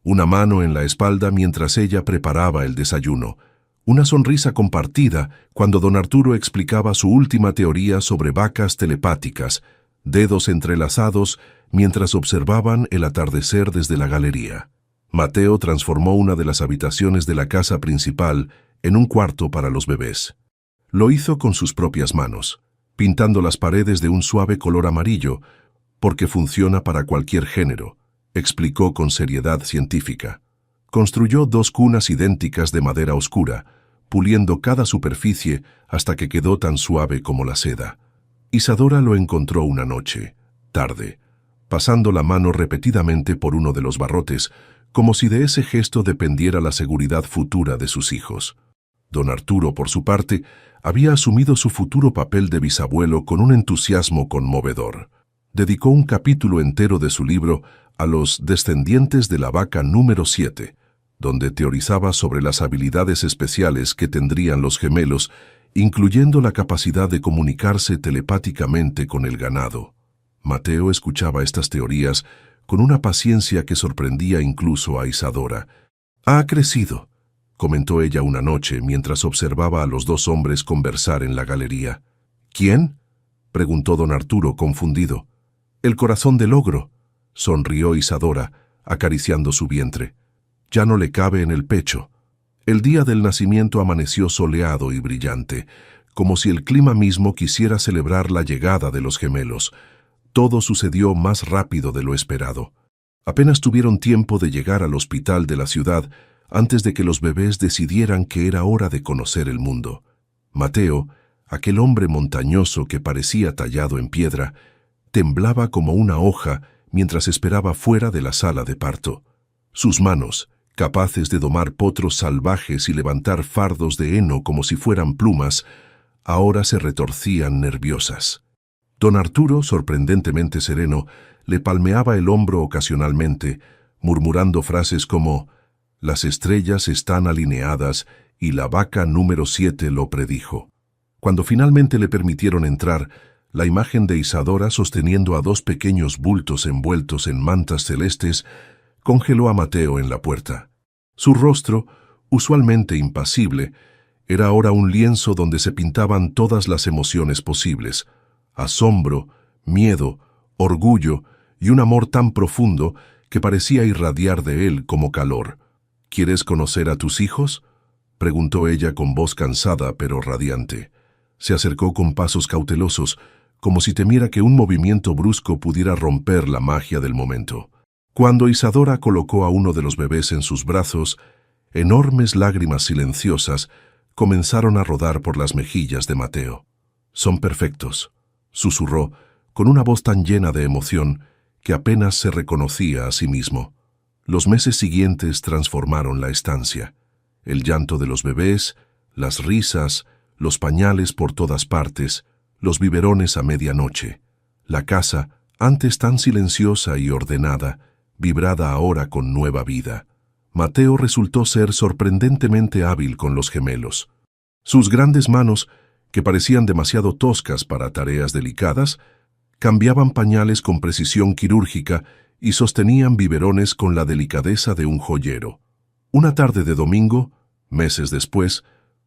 Una mano en la espalda mientras ella preparaba el desayuno, una sonrisa compartida cuando don Arturo explicaba su última teoría sobre vacas telepáticas, dedos entrelazados mientras observaban el atardecer desde la galería. Mateo transformó una de las habitaciones de la casa principal en un cuarto para los bebés. Lo hizo con sus propias manos, pintando las paredes de un suave color amarillo, porque funciona para cualquier género, explicó con seriedad científica. Construyó 2 cunas idénticas de madera oscura, puliendo cada superficie hasta que quedó tan suave como la seda. Isadora lo encontró una noche, tarde, pasando la mano repetidamente por uno de los barrotes, como si de ese gesto dependiera la seguridad futura de sus hijos. Don Arturo, por su parte, había asumido su futuro papel de bisabuelo con un entusiasmo conmovedor. Dedicó un capítulo entero de su libro a los descendientes de la vaca número 7, donde teorizaba sobre las habilidades especiales que tendrían los gemelos, incluyendo la capacidad de comunicarse telepáticamente con el ganado. Mateo escuchaba estas teorías con una paciencia que sorprendía incluso a Isadora. «Ha crecido», comentó ella una noche mientras observaba a los 2 hombres conversar en la galería. «¿Quién?», preguntó don Arturo confundido. «El corazón del ogro», sonrió Isadora, acariciando su vientre. «Ya no le cabe en el pecho». El día del nacimiento amaneció soleado y brillante, como si el clima mismo quisiera celebrar la llegada de los gemelos. Todo sucedió más rápido de lo esperado. Apenas tuvieron tiempo de llegar al hospital de la ciudad antes de que los bebés decidieran que era hora de conocer el mundo. Mateo, aquel hombre montañoso que parecía tallado en piedra, temblaba como una hoja mientras esperaba fuera de la sala de parto. Sus manos, capaces de domar potros salvajes y levantar fardos de heno como si fueran plumas, ahora se retorcían nerviosas. Don Arturo, sorprendentemente sereno, le palmeaba el hombro ocasionalmente, murmurando frases como «Las estrellas están alineadas y la vaca número 7 lo predijo». Cuando finalmente le permitieron entrar, la imagen de Isadora sosteniendo a dos pequeños bultos envueltos en mantas celestes congeló a Mateo en la puerta. Su rostro, usualmente impasible, era ahora un lienzo donde se pintaban todas las emociones posibles: asombro, miedo, orgullo y un amor tan profundo que parecía irradiar de él como calor. «¿Quieres conocer a tus hijos?», preguntó ella con voz cansada pero radiante. Se acercó con pasos cautelosos, como si temiera que un movimiento brusco pudiera romper la magia del momento. Cuando Isadora colocó a uno de los bebés en sus brazos, enormes lágrimas silenciosas comenzaron a rodar por las mejillas de Mateo. «Son perfectos», susurró, con una voz tan llena de emoción que apenas se reconocía a sí mismo. Los meses siguientes transformaron la estancia. El llanto de los bebés, las risas, los pañales por todas partes, los biberones a medianoche. La casa, antes tan silenciosa y ordenada, vibrada ahora con nueva vida. Mateo resultó ser sorprendentemente hábil con los gemelos. Sus grandes manos, que parecían demasiado toscas para tareas delicadas, cambiaban pañales con precisión quirúrgica y sostenían biberones con la delicadeza de un joyero. Una tarde de domingo, meses después,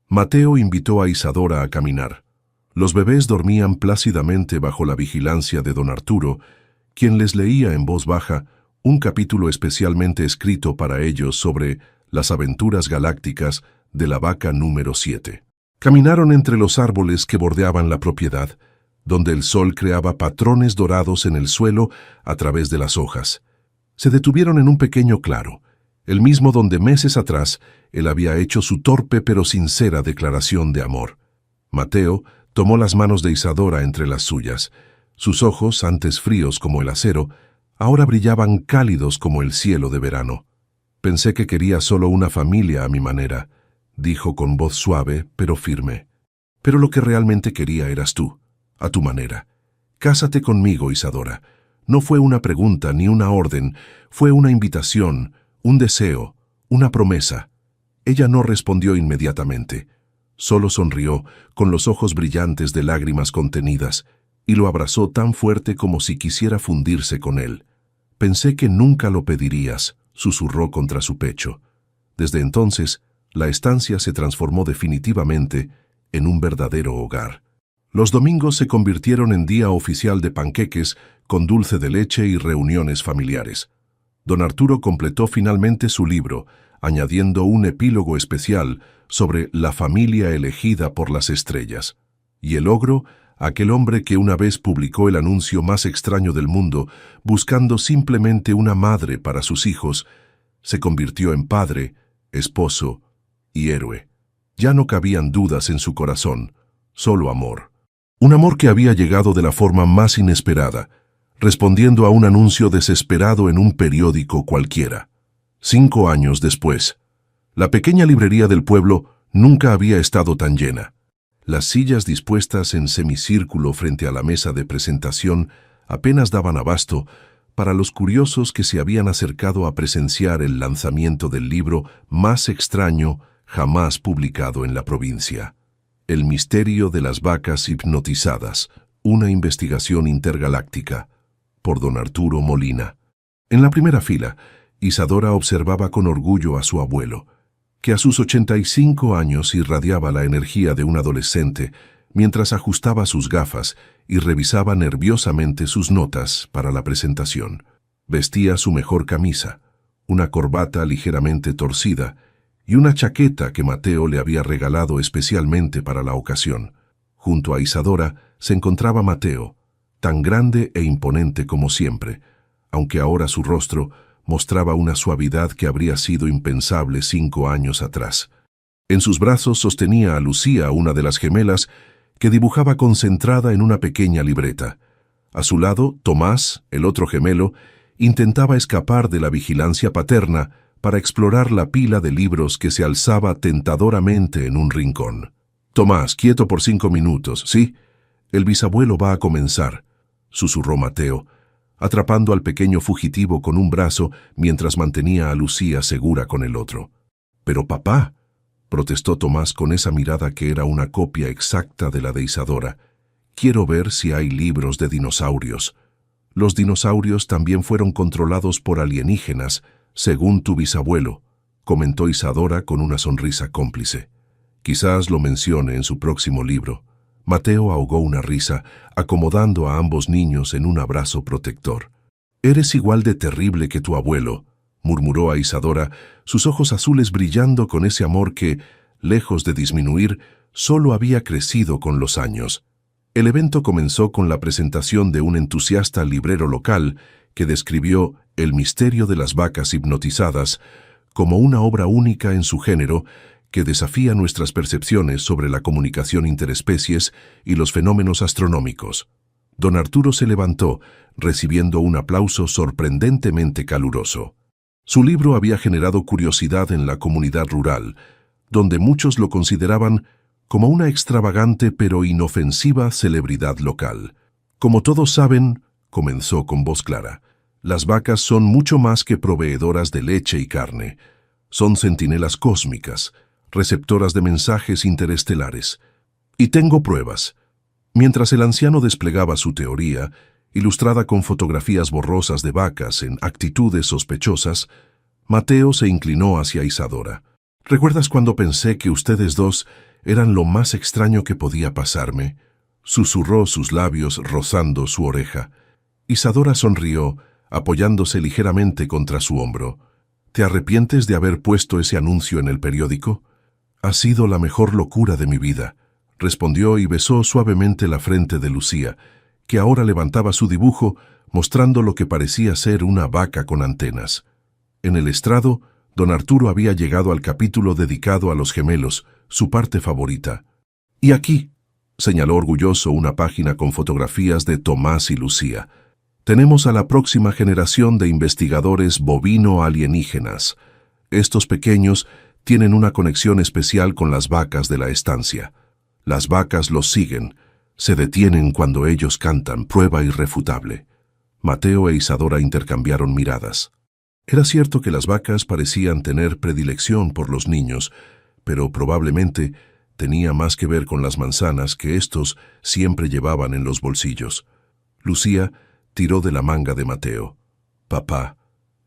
Mateo invitó a Isadora a caminar. Los bebés dormían plácidamente bajo la vigilancia de don Arturo, quien les leía en voz baja un capítulo especialmente escrito para ellos sobre las aventuras galácticas de la vaca número 7. Caminaron entre los árboles que bordeaban la propiedad, donde el sol creaba patrones dorados en el suelo a través de las hojas. Se detuvieron en un pequeño claro, el mismo donde meses atrás él había hecho su torpe pero sincera declaración de amor. Mateo tomó las manos de Isadora entre las suyas. Sus ojos, antes fríos como el acero, ahora brillaban cálidos como el cielo de verano. «Pensé que quería solo una familia a mi manera», dijo con voz suave pero firme. «Pero lo que realmente quería eras tú, a tu manera. Cásate conmigo, Isadora». No fue una pregunta ni una orden, fue una invitación, un deseo, una promesa. Ella no respondió inmediatamente. Solo sonrió, con los ojos brillantes de lágrimas contenidas, y lo abrazó tan fuerte como si quisiera fundirse con él. «Pensé que nunca lo pedirías», susurró contra su pecho. Desde entonces, la estancia se transformó definitivamente en un verdadero hogar. Los domingos se convirtieron en día oficial de panqueques con dulce de leche y reuniones familiares. Don Arturo completó finalmente su libro, añadiendo un epílogo especial sobre la familia elegida por las estrellas. Y el ogro, aquel hombre que una vez publicó el anuncio más extraño del mundo, buscando simplemente una madre para sus hijos, se convirtió en padre, esposo y héroe. Ya no cabían dudas en su corazón, solo amor. Un amor que había llegado de la forma más inesperada, respondiendo a un anuncio desesperado en un periódico cualquiera. 5 años después, la pequeña librería del pueblo nunca había estado tan llena. Las sillas dispuestas en semicírculo frente a la mesa de presentación apenas daban abasto para los curiosos que se habían acercado a presenciar el lanzamiento del libro más extraño jamás publicado en la provincia. El misterio de las vacas hipnotizadas, una investigación intergaláctica, por don Arturo Molina. En la primera fila, Isadora observaba con orgullo a su abuelo, que a sus 85 años irradiaba la energía de un adolescente mientras ajustaba sus gafas y revisaba nerviosamente sus notas para la presentación. Vestía su mejor camisa, una corbata ligeramente torcida y una chaqueta que Mateo le había regalado especialmente para la ocasión. Junto a Isadora se encontraba Mateo, tan grande e imponente como siempre, aunque ahora su rostro mostraba una suavidad que habría sido impensable 5 años atrás. En sus brazos sostenía a Lucía, una de las gemelas, que dibujaba concentrada en una pequeña libreta. A su lado, Tomás, el otro gemelo, intentaba escapar de la vigilancia paterna para explorar la pila de libros que se alzaba tentadoramente en un rincón. «Tomás, quieto por 5 minutos, ¿sí? El bisabuelo va a comenzar», susurró Mateo, atrapando al pequeño fugitivo con un brazo mientras mantenía a Lucía segura con el otro. «Pero papá», protestó Tomás con esa mirada que era una copia exacta de la de Isadora, «quiero ver si hay libros de dinosaurios. Los dinosaurios también fueron controlados por alienígenas, según tu bisabuelo», comentó Isadora con una sonrisa cómplice. «Quizás lo mencione en su próximo libro». Mateo ahogó una risa, acomodando a ambos niños en un abrazo protector. «Eres igual de terrible que tu abuelo», murmuró a Isadora, sus ojos azules brillando con ese amor que, lejos de disminuir, solo había crecido con los años. El evento comenzó con la presentación de un entusiasta librero local que describió El misterio de las vacas hipnotizadas como una obra única en su género que desafía nuestras percepciones sobre la comunicación interespecies y los fenómenos astronómicos. Don Arturo se levantó, recibiendo un aplauso sorprendentemente caluroso. Su libro había generado curiosidad en la comunidad rural, donde muchos lo consideraban como una extravagante pero inofensiva celebridad local. «Como todos saben», comenzó con voz clara, «las vacas son mucho más que proveedoras de leche y carne. Son centinelas cósmicas, receptoras de mensajes interestelares. Y tengo pruebas». Mientras el anciano desplegaba su teoría, ilustrada con fotografías borrosas de vacas en actitudes sospechosas, Mateo se inclinó hacia Isadora. «¿Recuerdas cuando pensé que ustedes dos eran lo más extraño que podía pasarme?», susurró, sus labios rozando su oreja. Isadora sonrió, apoyándose ligeramente contra su hombro. «¿Te arrepientes de haber puesto ese anuncio en el periódico?». «Ha sido la mejor locura de mi vida», respondió y besó suavemente la frente de Lucía, que ahora levantaba su dibujo, mostrando lo que parecía ser una vaca con antenas. En el estrado, don Arturo había llegado al capítulo dedicado a los gemelos, su parte favorita. «Y aquí», señaló orgulloso una página con fotografías de Tomás y Lucía, «tenemos a la próxima generación de investigadores bovino-alienígenas. Estos pequeños tienen una conexión especial con las vacas de la estancia. Las vacas los siguen, se detienen cuando ellos cantan, prueba irrefutable». Mateo e Isadora intercambiaron miradas. Era cierto que las vacas parecían tener predilección por los niños, pero probablemente tenía más que ver con las manzanas que éstos siempre llevaban en los bolsillos. Lucía tiró de la manga de Mateo. «Papá,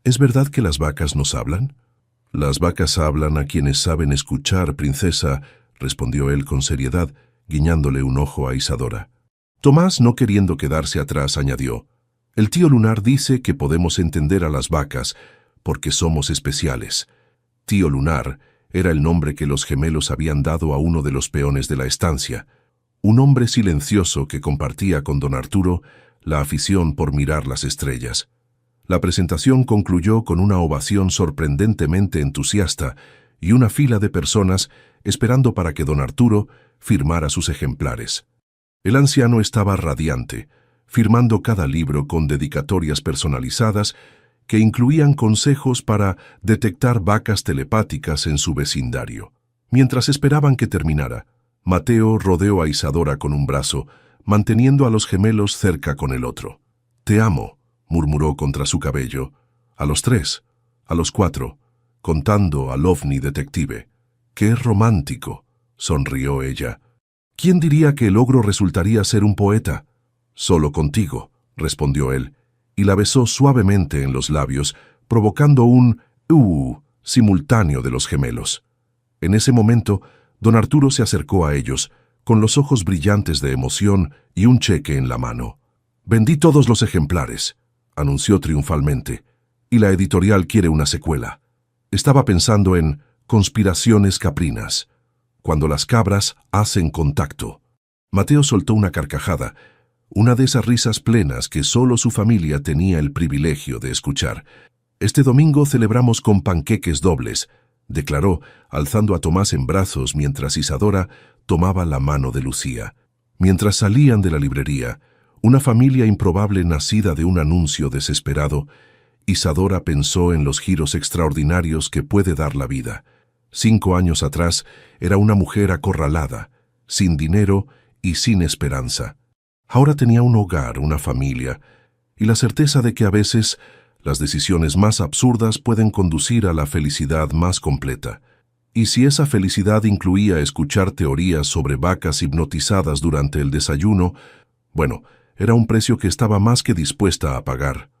¿es verdad que las vacas nos hablan?». «Las vacas hablan a quienes saben escuchar, princesa», respondió él con seriedad, guiñándole un ojo a Isadora. Tomás, no queriendo quedarse atrás, añadió: «El tío Lunar dice que podemos entender a las vacas porque somos especiales». Tío Lunar era el nombre que los gemelos habían dado a uno de los peones de la estancia, un hombre silencioso que compartía con don Arturo la afición por mirar las estrellas. La presentación concluyó con una ovación sorprendentemente entusiasta y una fila de personas esperando para que don Arturo firmara sus ejemplares. El anciano estaba radiante, firmando cada libro con dedicatorias personalizadas que incluían consejos para detectar vacas telepáticas en su vecindario. Mientras esperaban que terminara, Mateo rodeó a Isadora con un brazo, manteniendo a los gemelos cerca con el otro. «Te amo», murmuró contra su cabello. «A los 3, a los 4, contando al ovni detective». «¡Qué romántico!», sonrió ella. «¿Quién diría que el ogro resultaría ser un poeta?». «Solo contigo», respondió él, y la besó suavemente en los labios, provocando un simultáneo de los gemelos. En ese momento, don Arturo se acercó a ellos, con los ojos brillantes de emoción y un cheque en la mano. «Vendí todos los ejemplares», anunció triunfalmente, «y la editorial quiere una secuela. Estaba pensando en Conspiraciones caprinas, cuando las cabras hacen contacto». Mateo soltó una carcajada, una de esas risas plenas que solo su familia tenía el privilegio de escuchar. «Este domingo celebramos con panqueques dobles», declaró, alzando a Tomás en brazos mientras Isadora tomaba la mano de Lucía. Mientras salían de la librería, una familia improbable nacida de un anuncio desesperado, Isadora pensó en los giros extraordinarios que puede dar la vida. 5 años atrás era una mujer acorralada, sin dinero y sin esperanza. Ahora tenía un hogar, una familia, y la certeza de que a veces las decisiones más absurdas pueden conducir a la felicidad más completa. Y si esa felicidad incluía escuchar teorías sobre vacas hipnotizadas durante el desayuno, bueno, era un precio que estaba más que dispuesta a pagar.